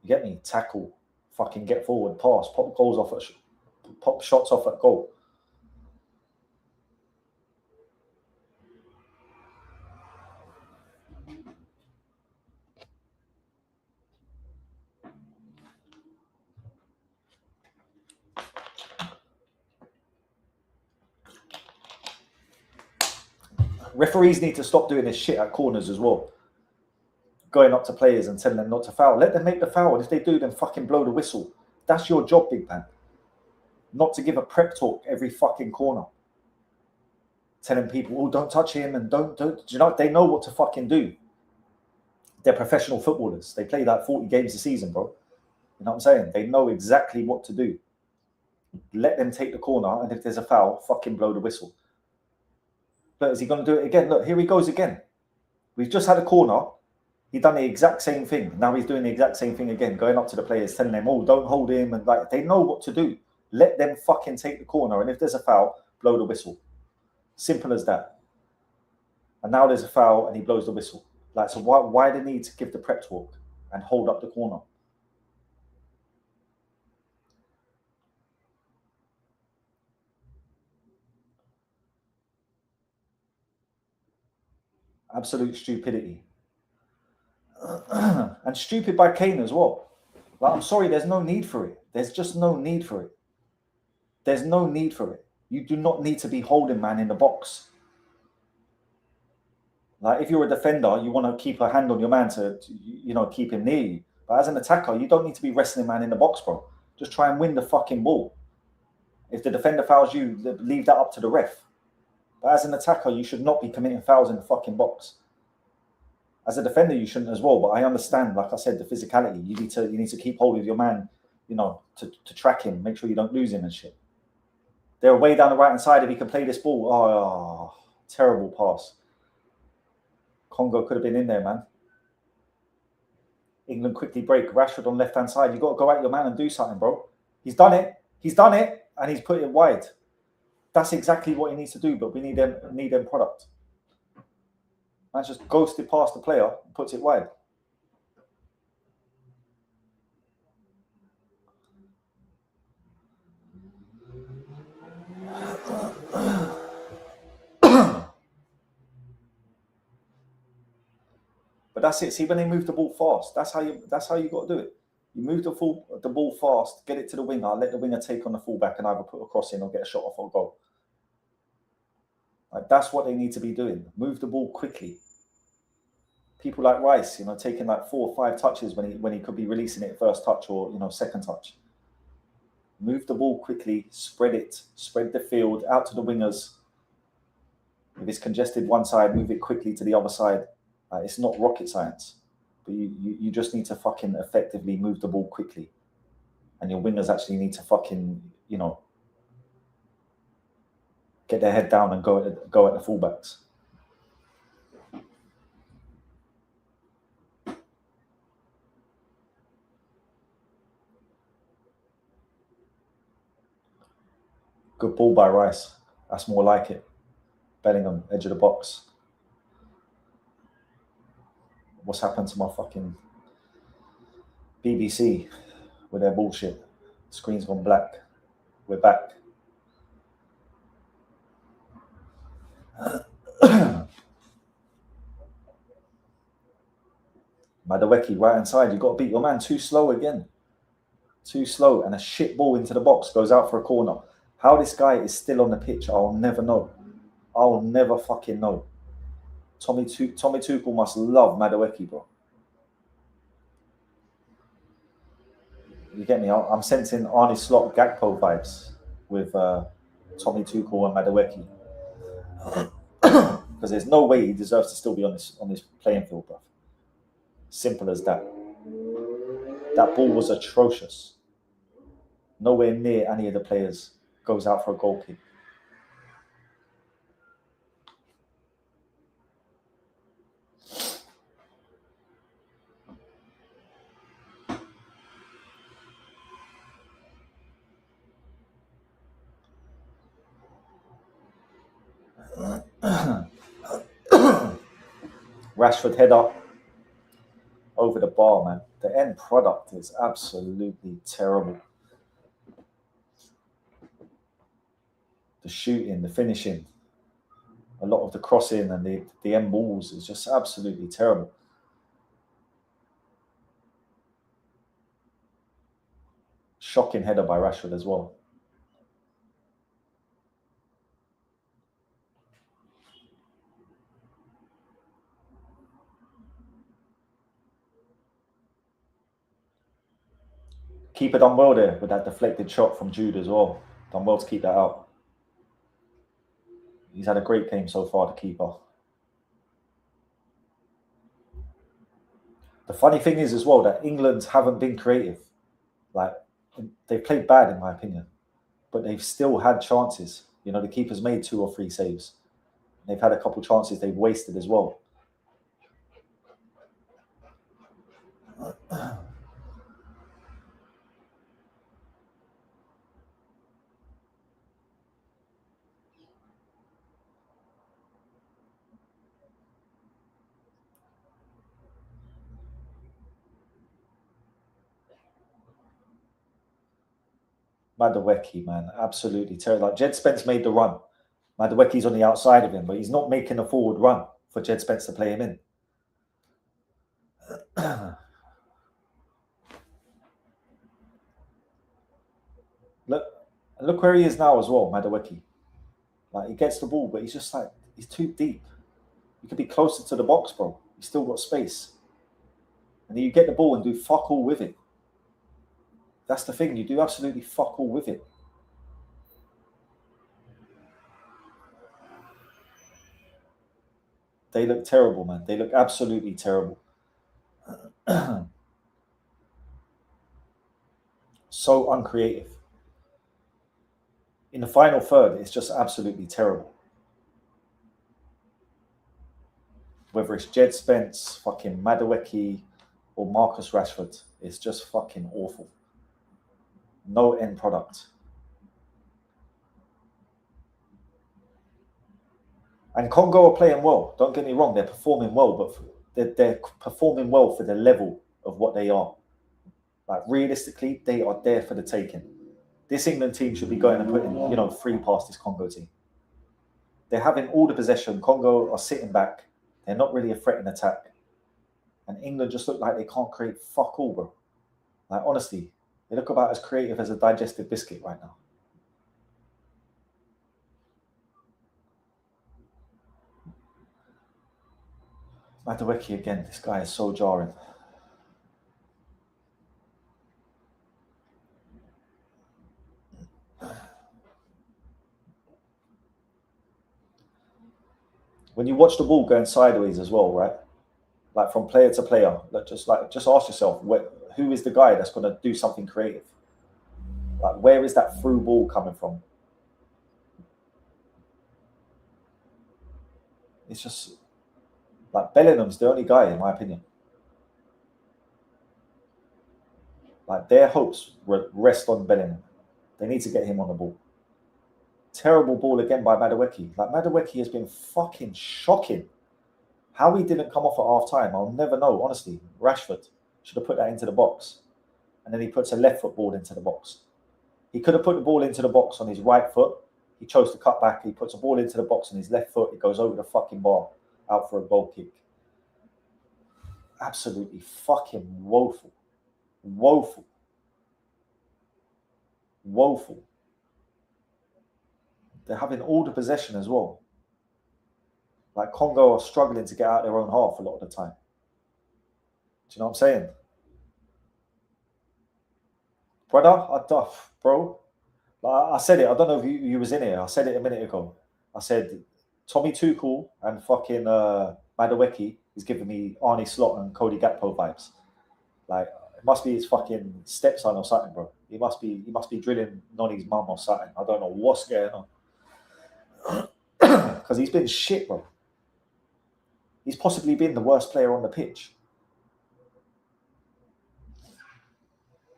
You get me? Tackle. Fucking get forward, pass, pop goals off at pop shots off at goal. Referees need to stop doing this shit at corners as well. Going up to players and telling them not to foul. Let them make the foul. And if they do, then fucking blow the whistle. That's your job, big man. Not to give a prep talk every fucking corner. Telling people, oh, don't touch him and don't. Do you know, they know what to fucking do. They're professional footballers. They play like 40 games a season, bro. You know what I'm saying? They know exactly what to do. Let them take the corner, and if there's a foul, fucking blow the whistle. But is he going to do it again? Look, here he goes again. We've just had a corner. He done the exact same thing. Now he's doing the exact same thing again, going up to the players, telling them, oh, don't hold him. And like, they know what to do. Let them fucking take the corner. And if there's a foul, blow the whistle. Simple as that. And now there's a foul and he blows the whistle. Like, so why the need to give the prep talk and hold up the corner? Absolute stupidity. And stupid by Kane as well. Like, I'm sorry, there's no need for it. There's just no need for it. There's no need for it. You do not need to be holding man in the box. Like, if you're a defender, you want to keep a hand on your man to keep him near you. But as an attacker, you don't need to be wrestling man in the box, bro. Just try and win the fucking ball. If the defender fouls you, leave that up to the ref. But as an attacker, you should not be committing fouls in the fucking box. As a defender, you shouldn't as well. But I understand, like I said, the physicality. You need to keep hold of your man, to track him, make sure you don't lose him and shit. They're way down the right-hand side. If he can play this ball, oh, terrible pass. Congo could have been in there, man. England quickly break. Rashford on left-hand side. You've got to go at your man and do something, bro. He's done it. He's done it. and he's put it wide. That's exactly what he needs to do, but we need them product. Man just ghosted past the player and puts it wide. But that's it. See, when they move the ball fast, that's how you got to do it. You move the ball fast, get it to the winger, let the winger take on the fullback and either put a cross in or get a shot off or goal. Like, that's what they need to be doing. Move the ball quickly. People like Rice, taking like 4 or 5 touches when he could be releasing it first touch or second touch. Move the ball quickly, spread the field out to the wingers. If it's congested one side, move it quickly to the other side. It's not rocket science, but you just need to fucking effectively move the ball quickly, and your wingers actually need to fucking get their head down and go at the fullbacks. Good ball by Rice. That's more like it. Bellingham, edge of the box. What's happened to my fucking BBC with their bullshit? Screen's gone black. We're back. Madueke, right hand side. You've got to beat your man. Too slow again. Too slow. And a shit ball into the box goes out for a corner. How this guy is still on the pitch, I'll never know. I'll never fucking know. Tommy Tuchel must love Madueke, bro. You get me? I'm sensing Arne Slot Gakpo vibes with Tommy Tuchel and Madueke. Because there's no way he deserves to still be on this playing field, bro. Simple as that. That ball was atrocious. Nowhere near any of the players. Goes out for a goal kick. Rashford header over the bar, man. The end product is absolutely terrible. The shooting, the finishing, a lot of the crossing and the end balls is just absolutely terrible. Shocking header by Rashford as well. Keeper done well there with that deflected shot from Jude as well. Done well to keep that out. He's had a great game so far, the keeper. The funny thing is as well that England haven't been creative. Like, they've played bad in my opinion, but they've still had chances. The keeper's made 2 or 3 saves. They've had a couple chances they've wasted as well. Madueke, man, absolutely terrible. Like, Jed Spence made the run. Madueke's on the outside of him, but he's not making a forward run for Jed Spence to play him in. Look where he is now as well, Madueke. Like, he gets the ball, but he's just like, he's too deep. You could be closer to the box, bro. He's still got space. And then you get the ball and do fuck all with it. That's the thing. You do absolutely fuck all with it. They look terrible, man. They look absolutely terrible. So uncreative. In the final third, it's just absolutely terrible. Whether it's Jed Spence, fucking Madueke, or Marcus Rashford, it's just fucking awful. No end product. And Congo are playing well. Don't get me wrong, they're performing well, but they're performing well for the level of what they are. Like realistically, they are there for the taking. This England team should be going and putting, 3 past this Congo team. They're having all the possession. Congo are sitting back. They're not really a threat in attack. And England just look like they can't create fuck all, bro. Like, honestly, they look about as creative as a digestive biscuit right now. Madueke again. This guy is so jarring. When you watch the ball going sideways as well, right? Like from player to player, just ask yourself, who is the guy that's going to do something creative? Like, where is that through ball coming from? It's just like Bellingham's the only guy, in my opinion. Like, their hopes rest on Bellingham. They need to get him on the ball. Terrible ball again by Madueke. Like, Madueke has been fucking shocking. How he didn't come off at half time, I'll never know, honestly. Rashford should have put that into the box. And then he puts a left foot ball into the box. He could have put the ball into the box on his right foot. He chose to cut back. He puts a ball into the box on his left foot. It goes over the fucking bar, out for a goal kick. Absolutely fucking woeful. Woeful. Woeful. They're having all the possession as well. Like, Congo are struggling to get out their own half a lot of the time. Do you know what I'm saying? Brother, bro. I said it. I don't know if you was in here. I said it a minute ago. I said Tommy Tuchel and fucking Madueke is giving me Arnie Slot and Cody Gakpo vibes. Like, it must be his fucking stepson or something, bro. He must be drilling Nonny's mum or something. I don't know what's going on. Because he's been shit, bro. He's possibly been the worst player on the pitch.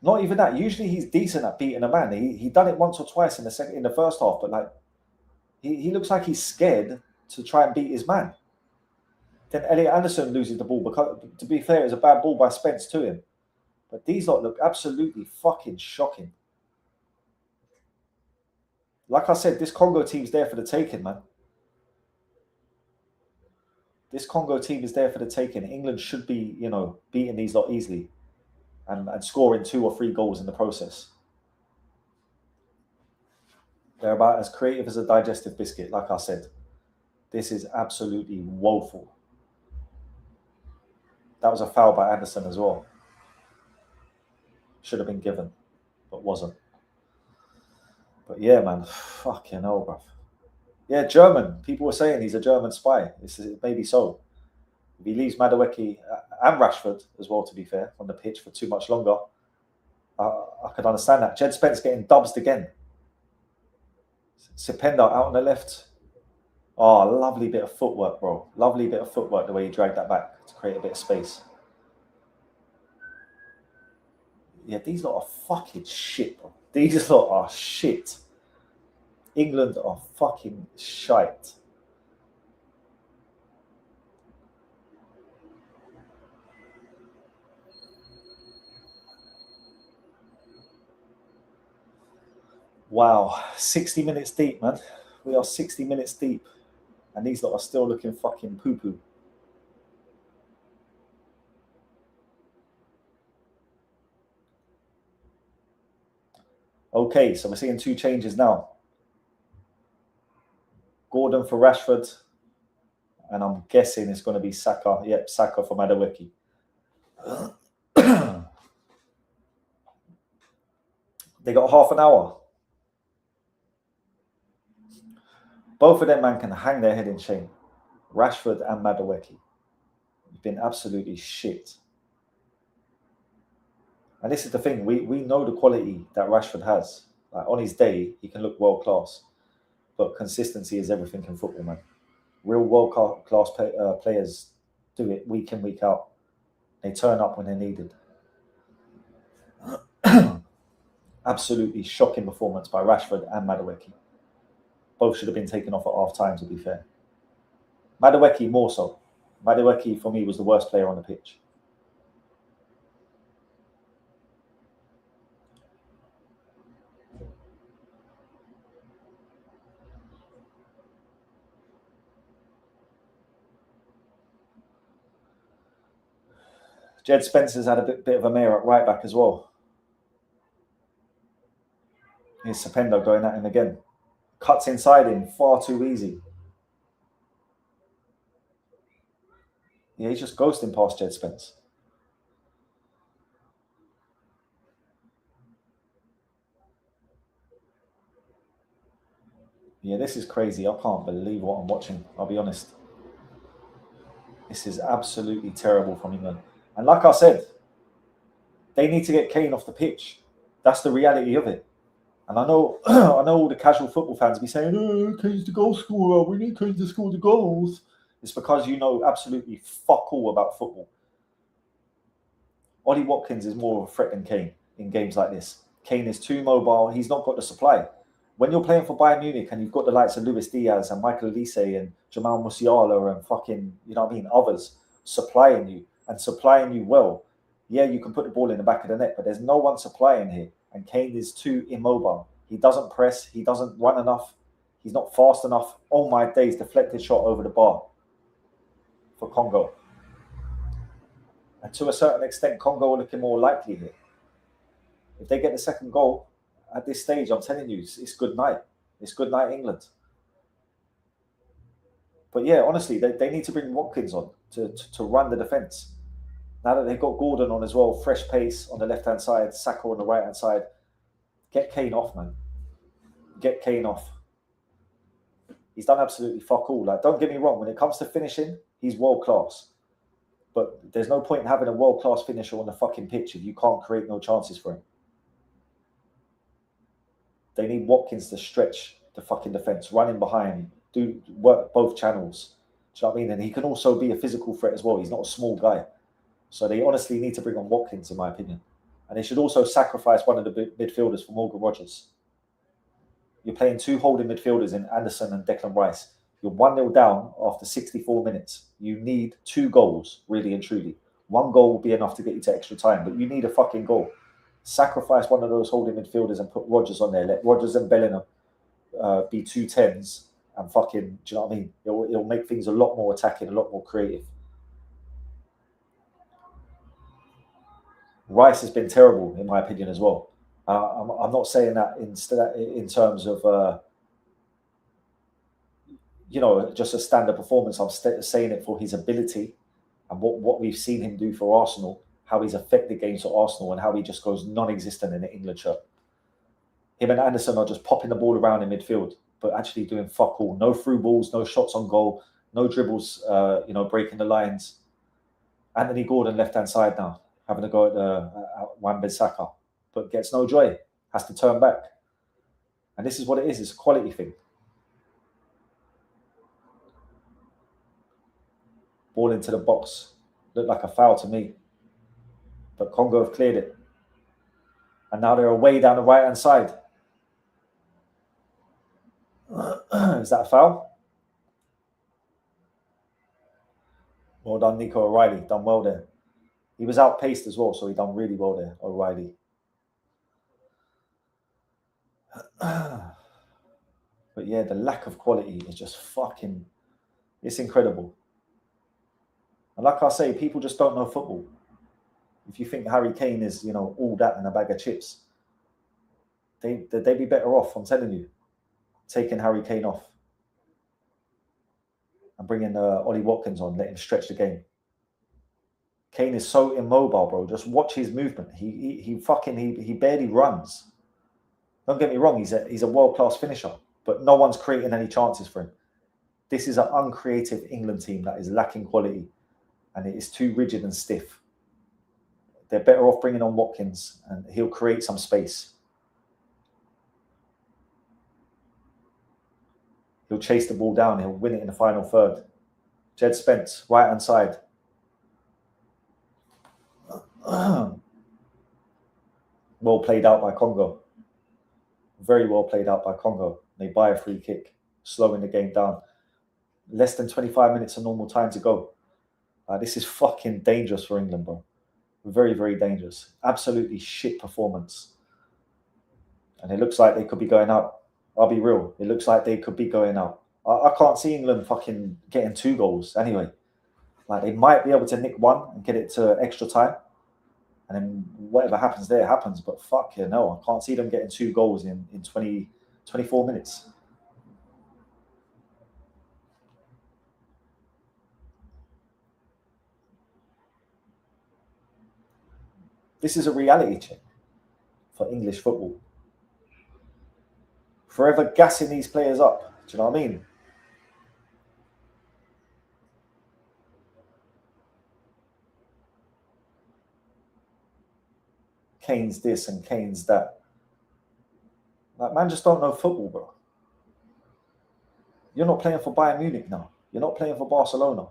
Not even that. Usually he's decent at beating a man. He done it once or twice in the first half, but like he looks like he's scared to try and beat his man. Then Elliot Anderson loses the ball because, to be fair, it was a bad ball by Spence to him. But these lot look absolutely fucking shocking. Like I said, this Congo team's there for the taking, man. This Congo team is there for the taking. England should be, beating these lot easily and scoring 2 or 3 goals in the process. They're about as creative as a digestive biscuit, like I said. This is absolutely woeful. That was a foul by Anderson as well. Should have been given, but wasn't. But yeah, man, fucking hell, bruv. Yeah, German. People were saying he's a German spy. Maybe so. If he leaves Madueke and Rashford as well, to be fair, on the pitch for too much longer, I could understand that. Jed Spence getting dubsed again. Sipenda out on the left. Oh, lovely bit of footwork, bro. Lovely bit of footwork, the way he dragged that back to create a bit of space. Yeah, these lot are fucking shit, bro. These lot are shit. England are fucking shite. Wow, 60 minutes deep, man. We are 60 minutes deep. And these lot are still looking fucking poo-poo. Okay, so we're seeing 2 changes now. Gordon for Rashford. And I'm guessing it's going to be Saka. Yep, Saka for Madueke. They got half an hour. Both of them, man, can hang their head in shame. Rashford and Madueke. You've been absolutely shit. And this is the thing. We know the quality that Rashford has. Like, on his day, he can look world class. But consistency is everything in football, man. Real world class players do it week in, week out. They turn up when they're needed. Absolutely shocking performance by Rashford and Madueke. Both should have been taken off at half time, to be fair. Madueke more so. Madueke for me was the worst player on the pitch. Jed Spencer's had a bit of a mare at right back as well. Here's Sapendo going at him again. Cuts inside him far too easy. Yeah, he's just ghosting past Jed Spence. Yeah, this is crazy. I can't believe what I'm watching. I'll be honest. This is absolutely terrible from England. And like I said, they need to get Kane off the pitch. That's the reality of it. And I know I know all the casual football fans be saying, oh, Kane's the goal scorer. We need Kane to score the goals. It's because you know absolutely fuck all about football. Ollie Watkins is more of a threat than Kane in games like this. Kane is too mobile. He's not got the supply. When you're playing for Bayern Munich and you've got the likes of Luis Diaz and Michael Olise and Jamal Musiala and fucking, you know what I mean, others supplying you and supplying you well, yeah, you can put the ball in the back of the net, but there's no one supplying here. And Kane is too immobile. He doesn't press. He doesn't run enough. He's not fast enough. Oh my days, deflected shot over the bar for Congo. And to a certain extent, Congo are looking more likely here. If they get the second goal at this stage, I'm telling you, it's good night. It's good night, England. But yeah, honestly, they need to bring Watkins on to run the defence. Now that they've got Gordon on as well, fresh pace on the left-hand side, Saka on the right-hand side, get Kane off, man. Get Kane off. He's done absolutely fuck all. Like, don't get me wrong, when it comes to finishing, he's world-class. But there's no point in having a world-class finisher on the fucking pitch if you can't create no chances for him. They need Watkins to stretch the fucking defence, run in behind, do work both channels. Do you know what I mean? And he can also be a physical threat as well. He's not a small guy. So they honestly need to bring on Watkins, in my opinion. And they should also sacrifice one of the midfielders for Morgan Rogers. You're playing two holding midfielders in Anderson and Declan Rice. You're 1-0 down after 64 minutes. You need 2 goals, really and truly. 1 goal will be enough to get you to extra time, but you need a fucking goal. Sacrifice one of those holding midfielders and put Rogers on there. Let Rogers and Bellingham be 2 10s and fucking, do you know what I mean? It'll make things a lot more attacking, a lot more creative. Rice has been terrible, in my opinion, as well. I'm not saying that in terms of, just a standard performance. I'm saying it for his ability and what we've seen him do for Arsenal, how he's affected games for Arsenal and how he just goes non-existent in the England shirt. Him and Anderson are just popping the ball around in midfield, but actually doing fuck all. No through balls, no shots on goal, no dribbles, breaking the lines. Anthony Gordon left-hand side now, having a go at Wan-Bissaka, but gets no joy, has to turn back. And this is what it is, it's a quality thing. Ball into the box, looked like a foul to me. But Congo have cleared it. And now they're away down the right-hand side. Is that a foul? Well done, Nico O'Reilly. Done well there. He was outpaced as well, so he done really well there, O'Reilly. But yeah, the lack of quality is just fucking... It's incredible. And like I say, people just don't know football. If you think Harry Kane is, all that and a bag of chips, they'd be better off, I'm telling you, taking Harry Kane off and bringing Ollie Watkins on, let him stretch the game. Kane is so immobile, bro. Just watch his movement. He barely runs. Don't get me wrong, he's a world-class finisher, but no one's creating any chances for him. This is an uncreative England team that is lacking quality, and it is too rigid and stiff. They're better off bringing on Watkins, and he'll create some space. He'll chase the ball down. He'll win it in the final third. Jed Spence, right-hand side. Well played out by Congo. Very well played out by Congo. They buy a free kick, slowing the game down. Less than 25 minutes of normal time to go. This is fucking dangerous for England, bro. Very, very dangerous. Absolutely shit performance. And it looks like they could be going out. I'll be real. It looks like they could be going out. I can't see England fucking getting 2 goals anyway. Like, they might be able to nick one and get it to extra time. And then whatever happens there happens. But fuck yeah, no. I can't see them getting 2 goals in 24 minutes. This is a reality check for English football. Forever gassing these players up. Do you know what I mean? Kane's this and Kane's that. Like, man, just don't know football, bro. You're not playing for Bayern Munich now. You're not playing for Barcelona.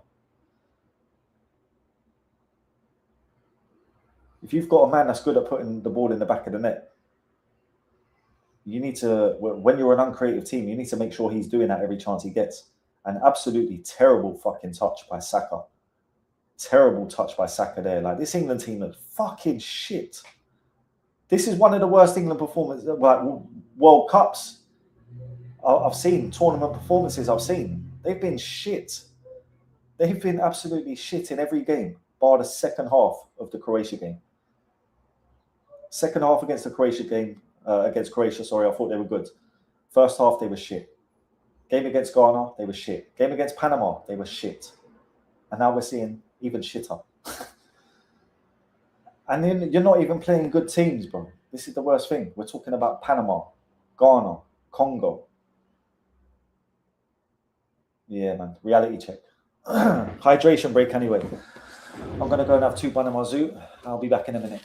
If you've got a man that's good at putting the ball in the back of the net, you need to, when you're an uncreative team, you need to make sure he's doing that every chance he gets. An absolutely terrible fucking touch by Saka. Terrible touch by Saka there. Like, this England team looks fucking shit. This is one of the worst England performances, like World Cups I've seen, tournament performances I've seen. They've been shit. They've been absolutely shit in every game, bar the second half of the Croatia game. Second half against the Croatia game, against Croatia, sorry, I thought they were good. First half, they were shit. Game against Ghana, they were shit. Game against Panama, they were shit. And now we're seeing even shitter. And then you're not even playing good teams, bro. This is the worst thing. We're talking about Panama, Ghana, Congo. Yeah, man. Reality check. Hydration break anyway. I'm going to go and have 2 Panama Zoo. I'll be back in a minute.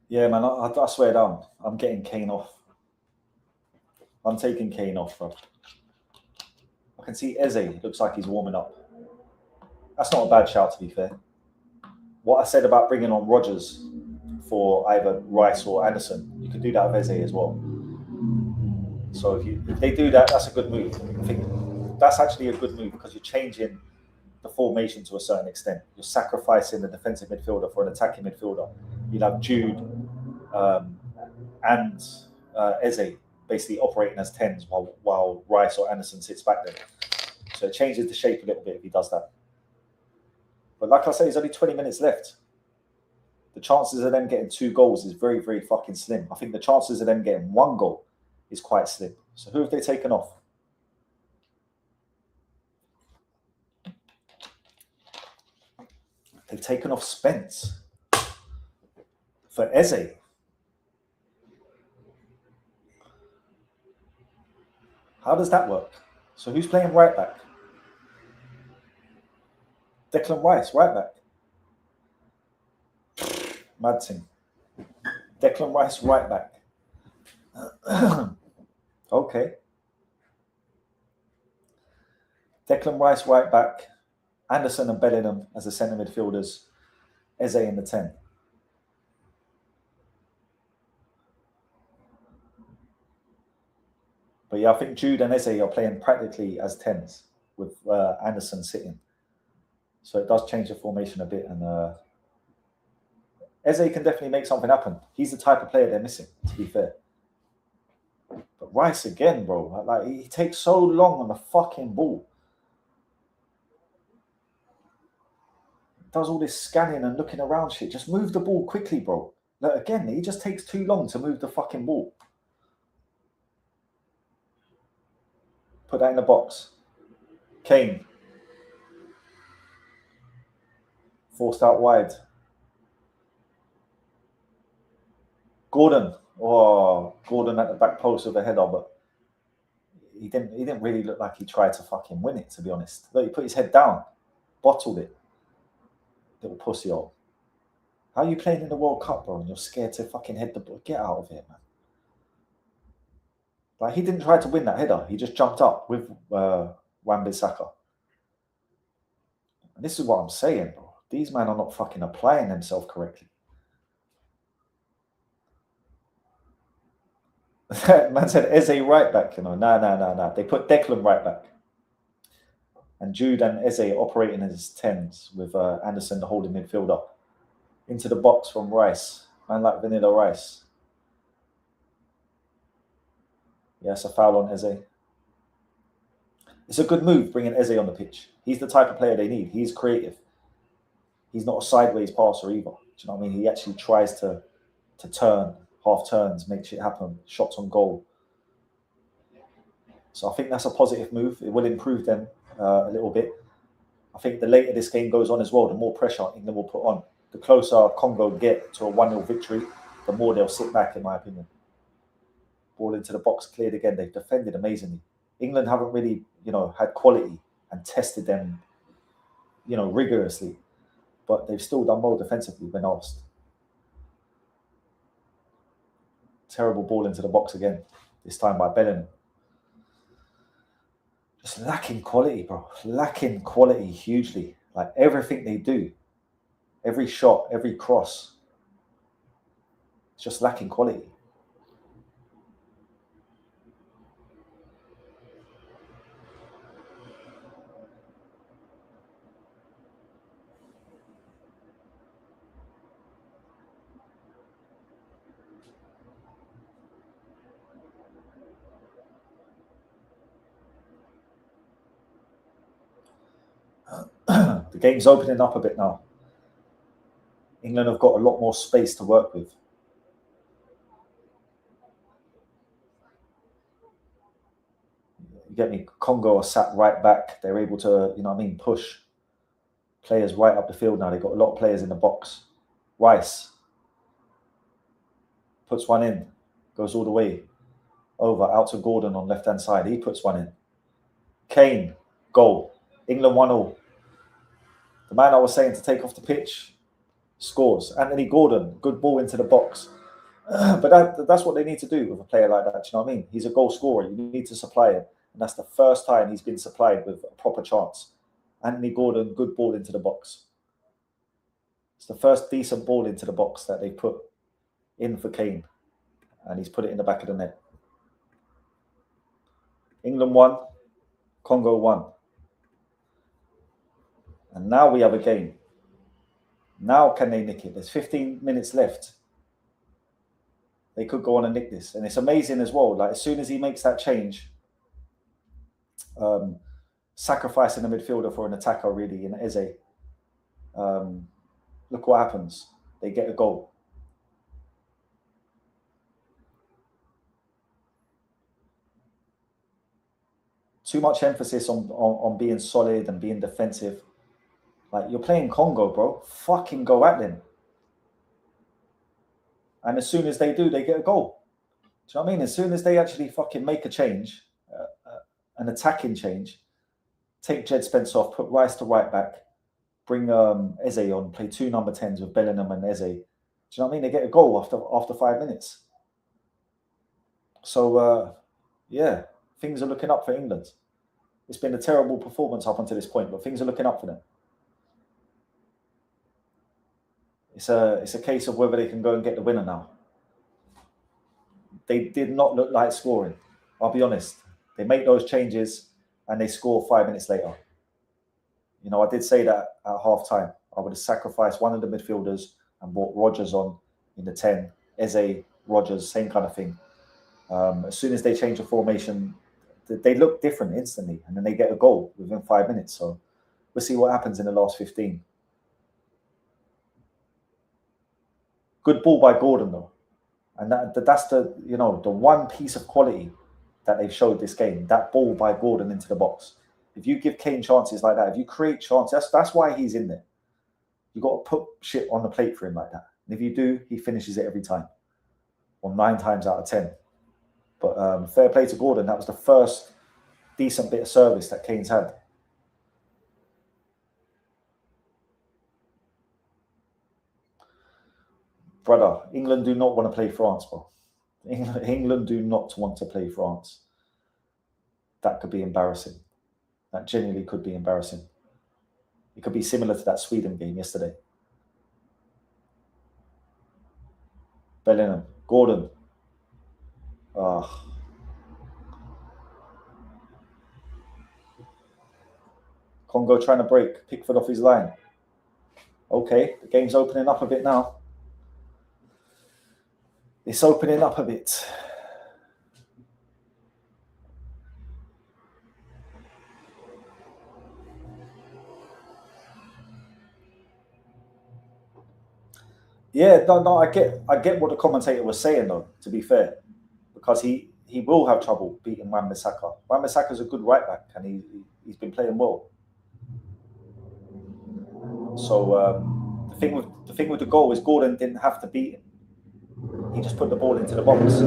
Yeah, man, I swear down. I'm getting Kane off. I'm taking Kane off, bro. I can see Eze. Looks like he's warming up. That's not a bad shout, to be fair. What I said about bringing on Rodgers for either Rice or Anderson, you could do that with Eze as well. So if they do that, that's a good move. I think that's actually a good move because you're changing the formation to a certain extent. You're sacrificing the defensive midfielder for an attacking midfielder. You'll have Jude and Eze basically operating as 10s while Rice or Anderson sits back there. So it changes the shape a little bit if he does that. But like I say, there's only 20 minutes left. The chances of them getting 2 goals is very, very fucking slim. I think the chances of them getting 1 goal is quite slim. So who have they taken off? They've taken off Spence for Eze. How does that work? So who's playing right back? Declan Rice, right back. Mad thing. Declan Rice, right back. Okay. Declan Rice, right back. Anderson and Bellingham as the centre midfielders. Eze in the 10. But yeah, I think Jude and Eze are playing practically as 10s with Anderson sitting. So it does change the formation a bit. And Eze can definitely make something happen. He's the type of player they're missing, to be fair. But Rice again, bro. Like, he takes so long on the fucking ball. Does all this scanning and looking around shit. Just move the ball quickly, bro. Like, again, he just takes too long to move the fucking ball. Put that in the box. Kane. Forced out wide. Gordon. Oh, Gordon at the back post with a header, but he didn't really look like he tried to fucking win it, to be honest. Look, he put his head down, bottled it. Little pussy hole. How are you playing in the World Cup, bro, and you're scared to fucking head the ball? Get out of here, man. Like, he didn't try to win that header. He just jumped up with Wan-Bissaka. And this is what I'm saying, bro. These men are not fucking applying themselves correctly. Man said Eze right back, you know. Nah. They put Declan right back. And Jude and Eze operating as 10s with Anderson, the holding midfielder. Into the box from Rice. Man like Vanilla Rice. Yes, a foul on Eze. It's a good move bringing Eze on the pitch. He's the type of player they need. He's creative. He's not a sideways passer either. Do you know what I mean? He actually tries to turn, half turns, make shit happen, shots on goal. So I think that's a positive move. It will improve them a little bit. I think the later this game goes on as well, the more pressure England will put on. The closer Congo get to a 1-0 victory, the more they'll sit back, in my opinion. Ball into the box, cleared again. They've defended amazingly. England haven't really, had quality and tested them, rigorously. But they've still done well defensively when asked. Terrible ball into the box again. This time by Bellingham. Just lacking quality, bro. Lacking quality hugely. Like, everything they do, every shot, every cross, it's just lacking quality. The game's opening up a bit now. England have got a lot more space to work with. You get me? Congo are sat right back. They're able to, push players right up the field now. They've got a lot of players in the box. Rice puts one in, goes all the way over, out to Gordon on left-hand side. He puts one in. Kane, goal. England 1-0. The man I was saying to take off the pitch scores. Anthony Gordon, good ball into the box. But that's what they need to do with a player like that. Do you know what I mean? He's a goal scorer. You need to supply him. And that's the first time he's been supplied with a proper chance. Anthony Gordon, good ball into the box. It's the first decent ball into the box that they put in for Kane. And he's put it in the back of the net. England 1, Congo 1. And now we have a game. Now can they nick it? There's 15 minutes left. They could go on and nick this. And it's amazing as well. Like, as soon as he makes that change, sacrificing a midfielder for an attacker, really, in Eze, look what happens. They get a goal. Too much emphasis on being solid and being defensive. Like, you're playing Congo, bro. Fucking go at them. And as soon as they do, they get a goal. Do you know what I mean? As soon as they actually fucking make a change, an attacking change, take Jed Spence off, put Rice to right back, bring Eze on, play 2 number 10s with Bellingham and Eze. Do you know what I mean? They get a goal after 5 minutes. So, yeah, things are looking up for England. It's been a terrible performance up until this point, but things are looking up for them. It's a case of whether they can go and get the winner now. They did not look like scoring. I'll be honest. They make those changes and they score 5 minutes later. I did say that at half time. I would have sacrificed one of the midfielders, and brought Rogers on in the 10. Eze, Rogers, same kind of thing. As soon as they change the formation, they look different instantly, and then they get a goal within 5 minutes. So we'll see what happens in the last 15. Good ball by Gordon though, and that's the the one piece of quality that they've showed this game. That ball by Gordon into the box. If you give Kane chances like that, if you create chances, that's why he's in there. You got to put shit on the plate for him like that. And if you do, he finishes it every time, or 9 times out of 10. But fair play to Gordon. That was the first decent bit of service that Kane's had. Brother, England do not want to play France, bro. England do not want to play France. That could be embarrassing. That genuinely could be embarrassing. It could be similar to that Sweden game yesterday. Bellingham, Gordon. Congo trying to break. Pickford off his line. Okay, the game's opening up a bit now. It's opening up a bit. Yeah, no, I get what the commentator was saying though, to be fair, because he will have trouble beating Wan-Bissaka. Wan-Bissaka's a good right back, and he's been playing well. So the thing with the goal is Gordon didn't have to beat him. He just put the ball into the box.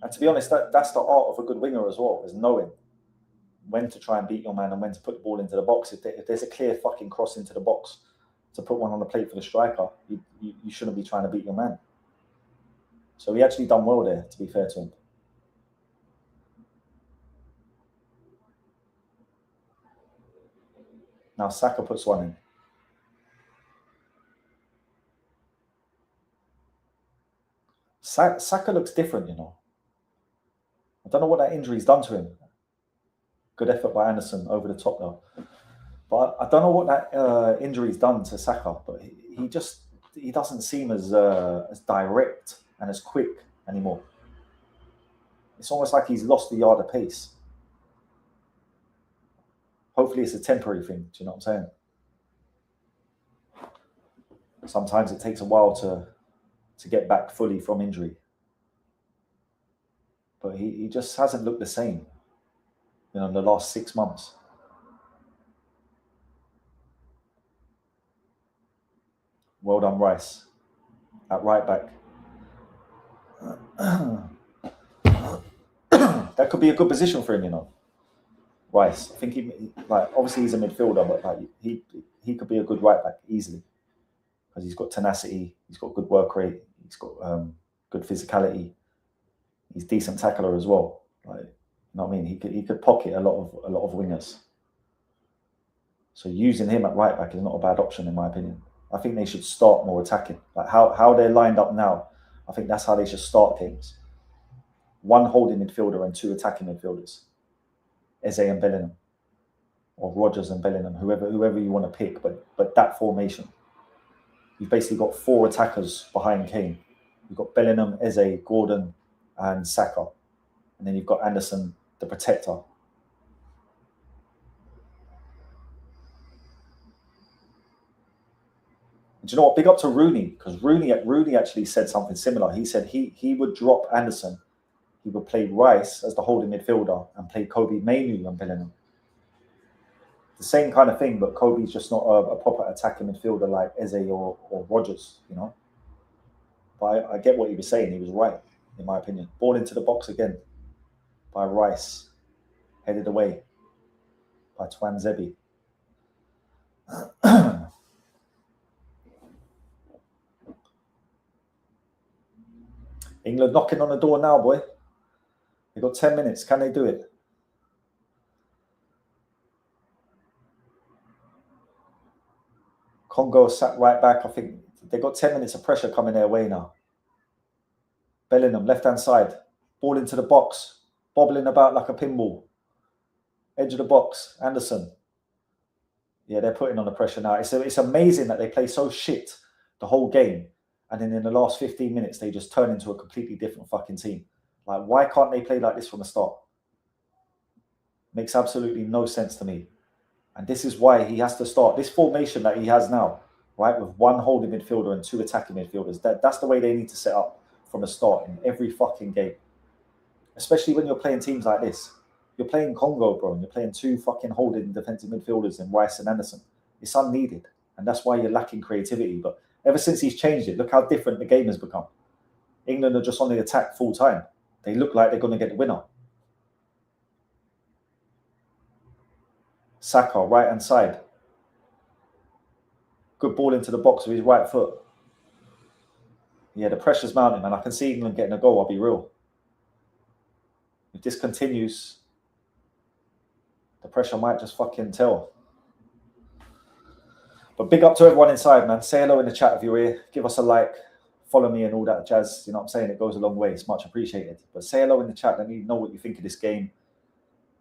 And to be honest, that's the art of a good winger as well, is knowing when to try and beat your man and when to put the ball into the box. If there's a clear fucking cross into the box to put one on the plate for the striker, you shouldn't be trying to beat your man. So he actually done well there, to be fair to him. Now Saka puts one in. Saka looks different, I don't know what that injury's done to him. Good effort by Anderson over the top though. But I don't know what that injury's done to Saka, but he doesn't seem as direct and as quick anymore. It's almost like he's lost the yard of pace. Hopefully it's a temporary thing, do you know what I'm saying? Sometimes it takes a while to get back fully from injury. But he just hasn't looked the same, in the last 6 months. Well done, Rice. At right back. That could be a good position for him, Rice. I think obviously he's a midfielder, but he could be a good right back easily. Because he's got tenacity, he's got good work rate, he's got good physicality. He's decent tackler as well. You know what I mean? He could pocket a lot of wingers. So using him at right back is not a bad option in my opinion. I think they should start more attacking. Like how they're lined up now, I think that's how they should start games. 1 holding midfielder and 2 attacking midfielders. Eze and Bellingham. Or Rogers and Bellingham, whoever you want to pick, but that formation. You've basically got 4 attackers behind Kane. You've got Bellingham, Eze, Gordon, and Saka. And then you've got Anderson, the protector. And do you know what? Big up to Rooney, because Rooney actually said something similar. He said he would drop Anderson. He would play Rice as the holding midfielder and play Kobe Mainoo and Bellingham. The same kind of thing, but Kobe's just not a proper attacking midfielder like Eze or Rogers, But I get what he was saying. He was right, in my opinion. Ball into the box again by Rice. Headed away by Twanzebe. England knocking on the door now, boy. They've got 10 minutes. Can they do it? Congo sat right back. I think they've got 10 minutes of pressure coming their way now. Bellingham, left-hand side. Ball into the box. Bobbling about like a pinball. Edge of the box, Anderson. Yeah, they're putting on the pressure now. It's amazing that they play so shit the whole game, and then in the last 15 minutes they just turn into a completely different fucking team. Like, why can't they play like this from the start? Makes absolutely no sense to me. And this is why he has to start this formation that he has now, right, with one holding midfielder and two attacking midfielders. That's the way they need to set up from the start in every fucking game. Especially when you're playing teams like this. You're playing Congo, bro, and you're playing two fucking holding defensive midfielders in Rice and Anderson. It's unneeded. And that's why you're lacking creativity. But ever since he's changed it, look how different the game has become. England are just on the attack full time. They look like they're going to get the winner. Saka, right hand side. Good ball into the box with his right foot. Yeah, the pressure's mounting, and I can see England getting a goal, I'll be real. If this continues, the pressure might just fucking tell. But big up to everyone inside, man. Say hello in the chat if you're here. Give us a like. Follow me and all that jazz. You know what I'm saying? It goes a long way. It's much appreciated. But say hello in the chat. Let me know what you think of this game.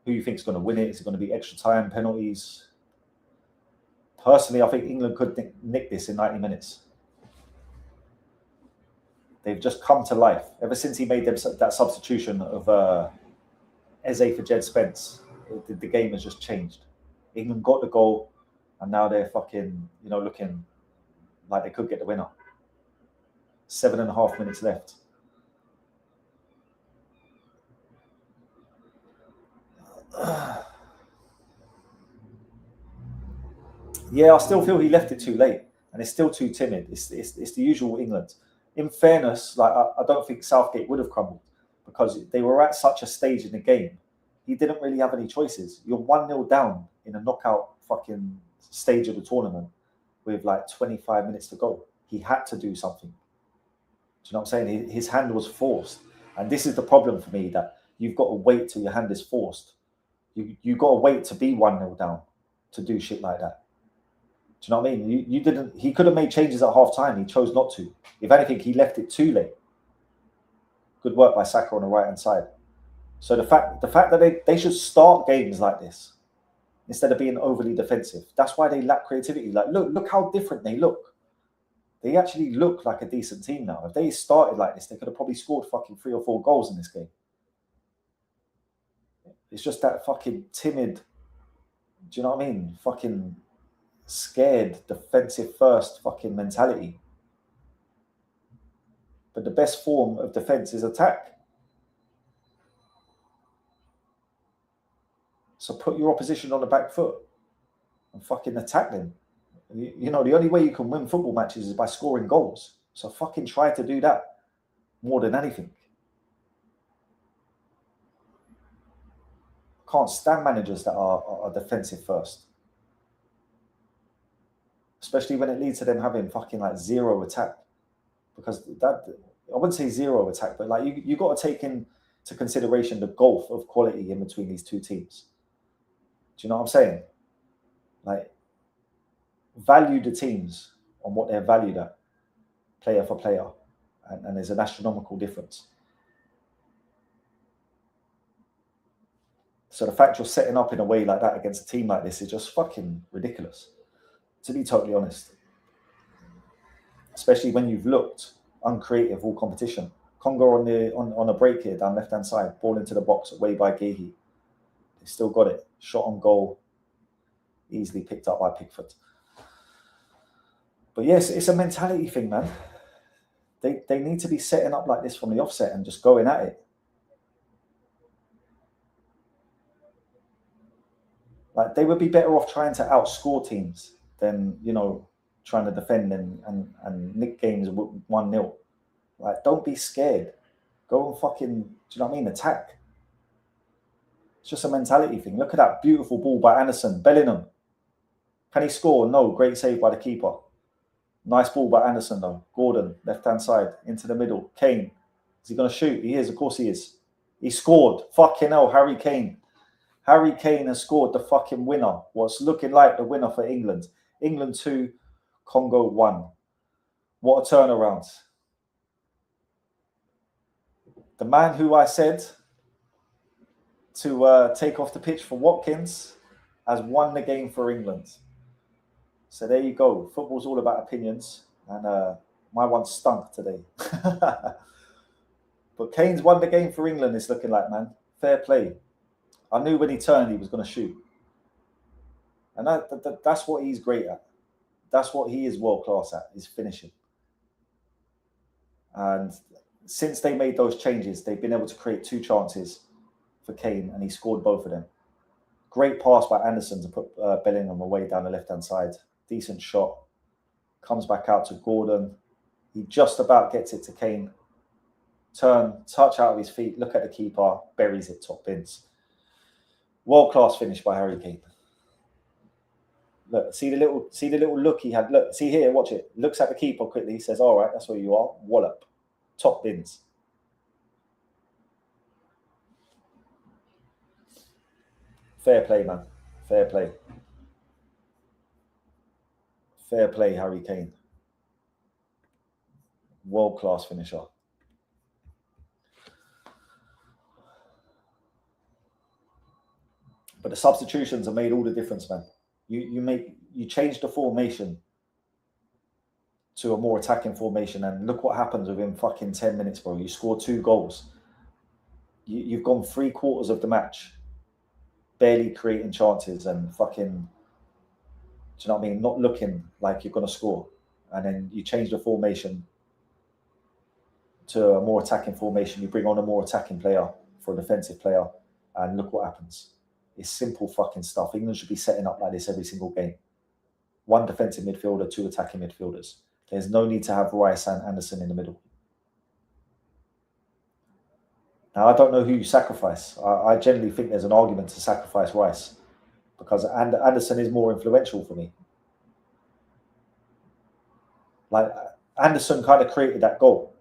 Who you think is going to win it? Is it going to be extra time, penalties? Personally, I think England could nick this in 90 minutes. They've just come to life. Ever since he made them that substitution of Eze for Jed Spence, the game has just changed. England got the goal, and now they're fucking, looking like they could get the winner. 7.5 minutes left. Yeah, I still feel he left it too late, and it's still too timid. It's the usual England. In fairness, like I don't think Southgate would have crumbled because they were at such a stage in the game. He didn't really have any choices. You're 1-0 down in a knockout fucking stage of the tournament with like 25 minutes to go. He had to do something. Do you know what I'm saying? His hand was forced. And this is the problem for me, that you've got to wait till your hand is forced. You've got to wait to be 1-0 down to do shit like that. Do you know what I mean? You didn't. He could have made changes at half time. He chose not to. If anything, he left it too late. Good work by Saka on the right hand side. So the fact that they should start games like this instead of being overly defensive. That's why they lack creativity. Like, look how different they look. They actually look like a decent team now. If they started like this, they could have probably scored fucking 3 or 4 goals in this game. It's just that fucking timid. Do you know what I mean? Fucking scared, defensive first fucking mentality. But the best form of defense is attack. So put your opposition on the back foot and fucking attack them. The only way you can win football matches is by scoring goals. So fucking try to do that more than anything. Can't stand managers that are defensive first. Especially when it leads to them having fucking like zero attack. Because that, I wouldn't say zero attack, but like you got to take into consideration the gulf of quality in between these two teams. Do you know what I'm saying? Like, value the teams on what they're valued at, player for player. And there's an astronomical difference. So the fact you're setting up in a way like that against a team like this is just fucking ridiculous, to be totally honest. Especially when you've looked uncreative all competition. Congo on a break here down left hand side, ball into the box away by Gehi. They still got it. Shot on goal, easily picked up by Pickford. But yes, it's a mentality thing, man. They need to be setting up like this from the offset and just going at it. Like, they would be better off trying to outscore teams than, trying to defend and nick games 1-0. Like, don't be scared. Go and fucking, do you know what I mean? Attack. It's just a mentality thing. Look at that beautiful ball by Anderson. Bellingham. Can he score? No. Great save by the keeper. Nice ball by Anderson, though. Gordon, left-hand side, into the middle. Kane. Is he going to shoot? He is. Of course he is. He scored. Fucking hell, Harry Kane. Harry Kane has scored the fucking winner. What's looking like the winner for England. England 2, Congo 1. What a turnaround. The man who I said to take off the pitch for Watkins has won the game for England. So there you go. Football's all about opinions, and my one stunk today. But Kane's won the game for England, it's looking like, man. Fair play. I knew when he turned he was going to shoot. And that's what he's great at. That's what he is world class at, is finishing. And since they made those changes, they've been able to create 2 chances for Kane, and he scored both of them. Great pass by Anderson to put Bellingham away down the left-hand side. Decent shot. Comes back out to Gordon. He just about gets it to Kane. Turn, touch out of his feet, look at the keeper, buries it top bins. World-class finish by Harry Kane. Look, see the little look he had. Look, see here, watch it. Looks at the keeper quickly, says, all right, that's where you are. Wallop. Top bins. Fair play, man. Fair play. Fair play, Harry Kane. World-class finisher. But the substitutions have made all the difference, man. You change the formation to a more attacking formation, and look what happens within fucking 10 minutes, bro. You score 2 goals. You've gone 3/4 of the match barely creating chances and fucking, do you know what I mean? Not looking like you're going to score. And then you change the formation to a more attacking formation. You bring on a more attacking player for a defensive player, and look what happens. It's simple fucking stuff. England should be setting up like this every single game. 1 defensive midfielder, 2 attacking midfielders. There's no need to have Rice and Anderson in the middle. Now, I don't know who you sacrifice. I generally think there's an argument to sacrifice Rice, because Anderson is more influential for me. Like, Anderson kind of created that goal.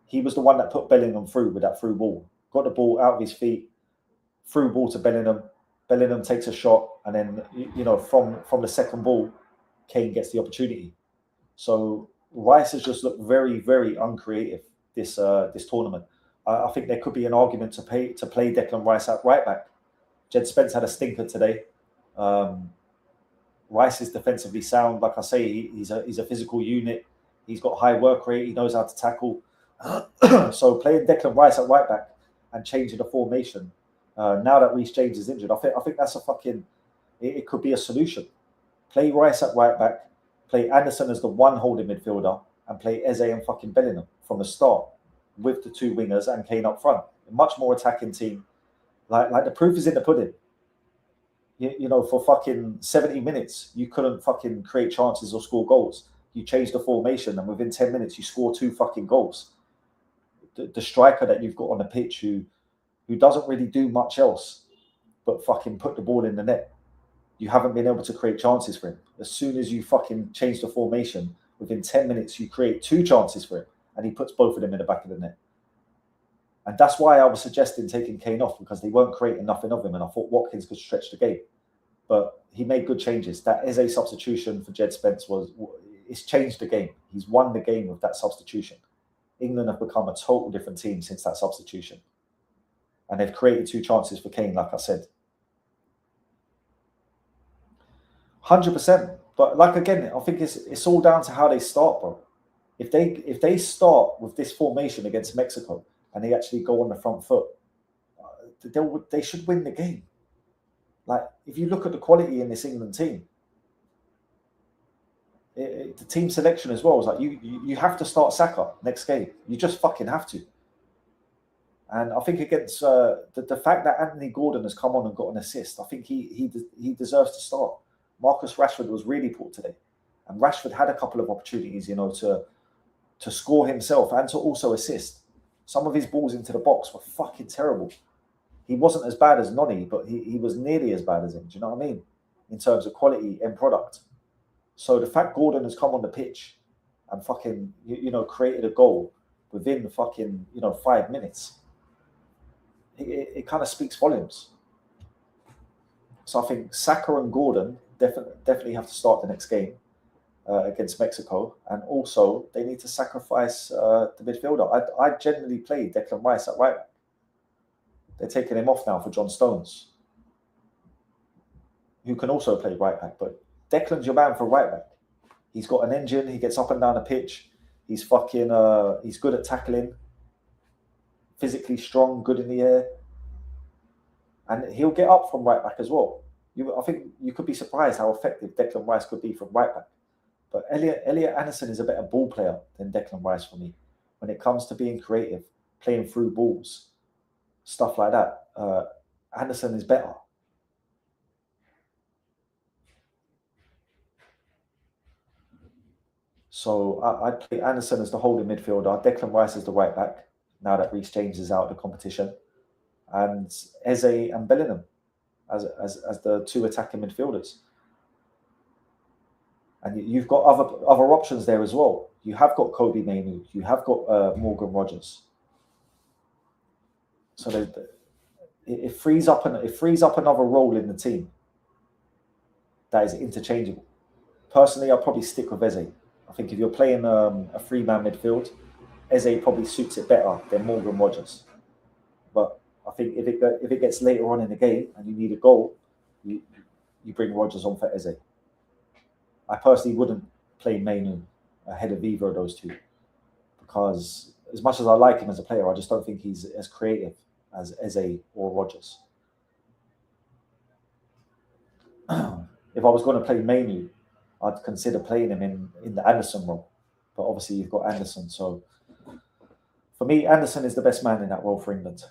He was the one that put Bellingham through with that through ball. Got the ball out of his feet, through ball to Bellingham. Bellingham takes a shot, and then, you know, from the second ball, Kane gets the opportunity. So Rice has just looked very, very uncreative this tournament. I think there could be an argument to play Declan Rice at right back. Jed Spence had a stinker today. Rice is defensively sound. Like I say, he's a physical unit. He's got high work rate. He knows how to tackle. So playing Declan Rice at right back and changing the formation, now that Reece James is injured, I think that's a fucking... It could be a solution. Play Rice at right back, play Anderson as the one holding midfielder, and play Eze and fucking Bellingham from the start with the 2 wingers and Kane up front. A much more attacking team. Like the proof is in the pudding. You know, for fucking 70 minutes, you couldn't fucking create chances or score goals. You change the formation, and within 10 minutes, you score 2 fucking goals. The striker that you've got on the pitch who doesn't really do much else but fucking put the ball in the net. You haven't been able to create chances for him. As soon as you fucking change the formation, within 10 minutes, you create 2 chances for him, and he puts both of them in the back of the net. And that's why I was suggesting taking Kane off, because they weren't creating nothing of him, and I thought Watkins could stretch the game. But he made good changes. That is a substitution for Jed Spence. It's changed the game. He's won the game with that substitution. England have become a total different team since that substitution. And they've created 2 chances for Kane, like I said. 100%. But like, again, I think it's all down to how they start, bro. If they start with this formation against Mexico and they actually go on the front foot, they should win the game. Like, if you look at the quality in this England team, the team selection as well is like, you have to start Saka next game. You just fucking have to. And I think against the fact that Anthony Gordon has come on and got an assist, I think he deserves to start. Marcus Rashford was really poor today, and Rashford had a couple of opportunities, you know, to score himself and to also assist. Some of his balls into the box were fucking terrible. He wasn't as bad as Noni, but he was nearly as bad as him. Do you know what I mean? In terms of quality and product. So the fact Gordon has come on the pitch and fucking, you know, created a goal within fucking, you know, 5 minutes, it kind of speaks volumes. So I think Saka and Gordon definitely have to start the next game against Mexico, and also they need to sacrifice the midfielder. I generally play Declan Rice at right back. They're taking him off now for John Stones, who can also play right back. But Declan's your man for right back. He's got an engine. He gets up and down the pitch. He's fucking. He's good at tackling. Physically strong, good in the air, and he'll get up from right back as well. I think you could be surprised how effective Declan Rice could be from right back. But Elliot Anderson is a better ball player than Declan Rice for me. When it comes to being creative, playing through balls, stuff like that, Anderson is better. So I'd play Anderson as the holding midfielder, Declan Rice as the right back, now that Reece James is out of the competition, and Eze and Bellingham as the two attacking midfielders. And you've got other options there as well. You have got Kobe Mainoo. You have got Morgan Rogers. So it frees up another role in the team that is interchangeable. Personally, I'll probably stick with Eze. I think if you're playing a three-man midfield, Eze probably suits it better than Morgan Rogers. But I think if it gets later on in the game and you need a goal, you bring Rogers on for Eze. I personally wouldn't play Mainoo ahead of either of those two, because as much as I like him as a player, I just don't think he's as creative as Eze or Rogers. If I was going to play Mainoo, I'd consider playing him in the Anderson role. But obviously you've got Anderson. So for me, Anderson is the best man in that role for England.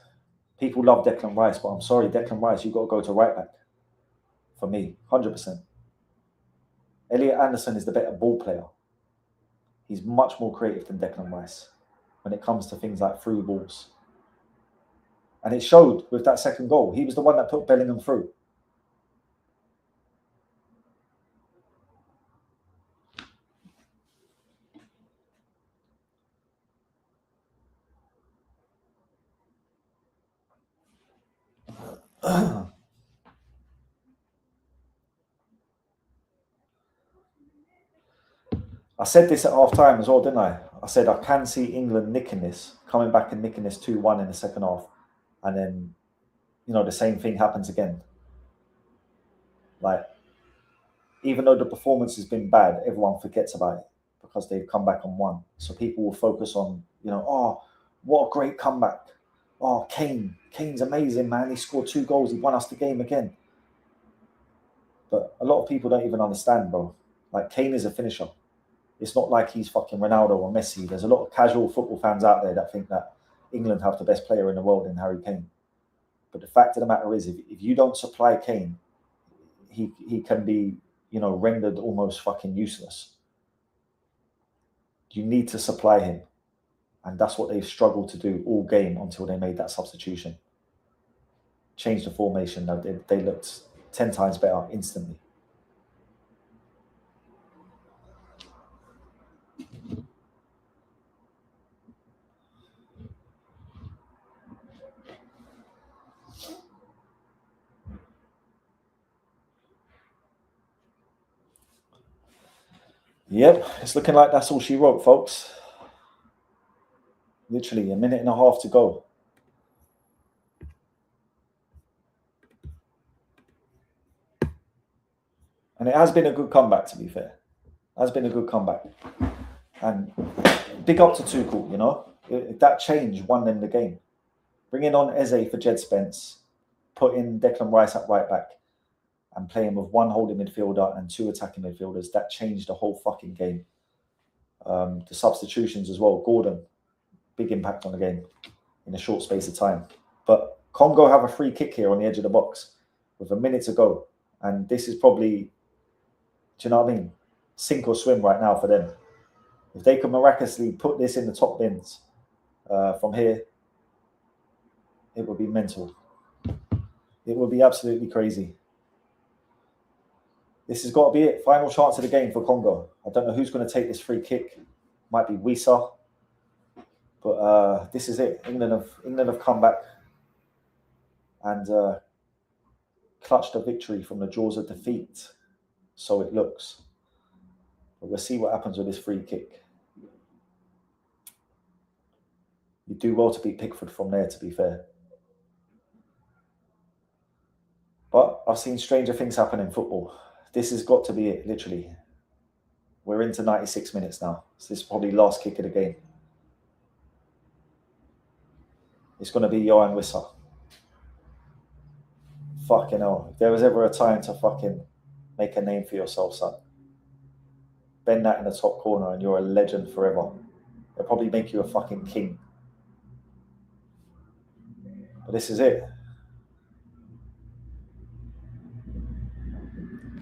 People love Declan Rice, but I'm sorry, Declan Rice, you've got to go to right back. For me, 100%. Elliot Anderson is the better ball player. He's much more creative than Declan Rice when it comes to things like through balls. And it showed with that second goal. He was the one that put Bellingham through. I said this at half time as well, didn't I? I said I can see England nicking this, coming back and nicking this 2-1 in the second half. And then, the same thing happens again. Like, even though the performance has been bad, everyone forgets about it because they've come back and won. So people will focus on, oh, what a great comeback. Oh, Kane's amazing, man. He scored 2 goals. He won us the game again. But a lot of people don't even understand, bro. Like, Kane is a finisher. It's not like he's fucking Ronaldo or Messi. There's a lot of casual football fans out there that think that England have the best player in the world in Harry Kane. But the fact of the matter is, if you don't supply Kane, he can be, rendered almost fucking useless. You need to supply him. And that's what they've struggled to do all game until they made that substitution. Changed the formation. They looked 10 times better instantly. Yep, it's looking like that's all she wrote, folks. Literally a minute and a half to go. And it has been a good comeback, to be fair. It has been a good comeback. And big up to Tuchel, that change won them the game. Bringing on Eze for Jed Spence, putting Declan Rice at right back, and playing with 1 holding midfielder and 2 attacking midfielders, that changed the whole fucking game. The substitutions as well. Gordon, big impact on the game in a short space of time. But Congo have a free kick here on the edge of the box with a minute to go. And this is probably, do you know what I mean? Sink or swim right now for them. If they can miraculously put this in the top bins from here, it would be mental. It would be absolutely crazy. This has got to be it. Final chance of the game for Congo. I don't know who's going to take this free kick. Might be Wisa. But this is it. England have come back and clutched a victory from the jaws of defeat. So it looks. But we'll see what happens with this free kick. You do well to beat Pickford from there, to be fair. But I've seen stranger things happen in football. This has got to be it, literally. We're into 96 minutes now. So this is probably last kick of the game. It's going to be Johan Wissa. Fucking hell. If there was ever a time to fucking make a name for yourself, son, bend that in the top corner and you're a legend forever. They'll probably make you a fucking king. But this is it.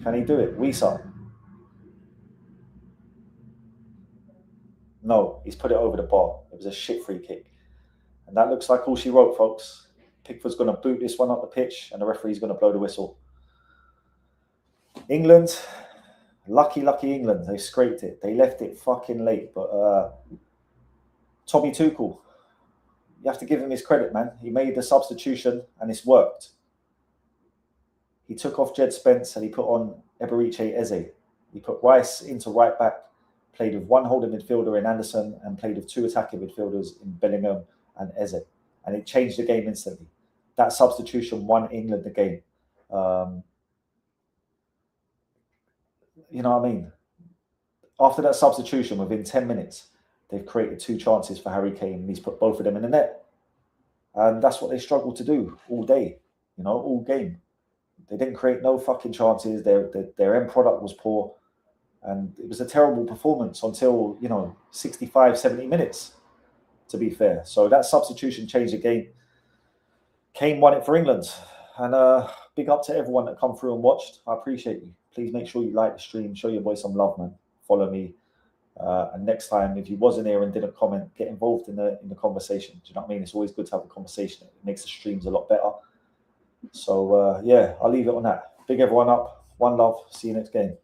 Can he do it? Wissa. No, he's put it over the bar. It was a shit free kick. And that looks like all she wrote, folks. Pickford's going to boot this one up the pitch and the referee's going to blow the whistle. England, lucky England. They scraped it. They left it fucking late. But Tommy Tuchel, you have to give him his credit, man. He made the substitution and it's worked. He took off Jed Spence and he put on Eberiche Eze. He put Rice into right back, played with one holding midfielder in Anderson and played with two attacking midfielders in Bellingham and Eze. And it changed the game instantly. That substitution won England the game. You know what I mean? After that substitution, within 10 minutes, they've created 2 chances for Harry Kane and he's put both of them in the net. And that's what they struggled to do all day, you know, all game. They didn't create no fucking chances. Their end product was poor. And it was a terrible performance until, 65, 70 minutes, to be fair. So that substitution changed the game. Kane won it for England. And big up to everyone that come through and watched. I appreciate you. Please make sure you like the stream. Show your boy some love, man. Follow me. And next time, if you wasn't here and didn't comment, get involved in the conversation. Do you know what I mean? It's always good to have a conversation. It makes the streams a lot better. So, I'll leave it on that. Big everyone up. One love. See you next game.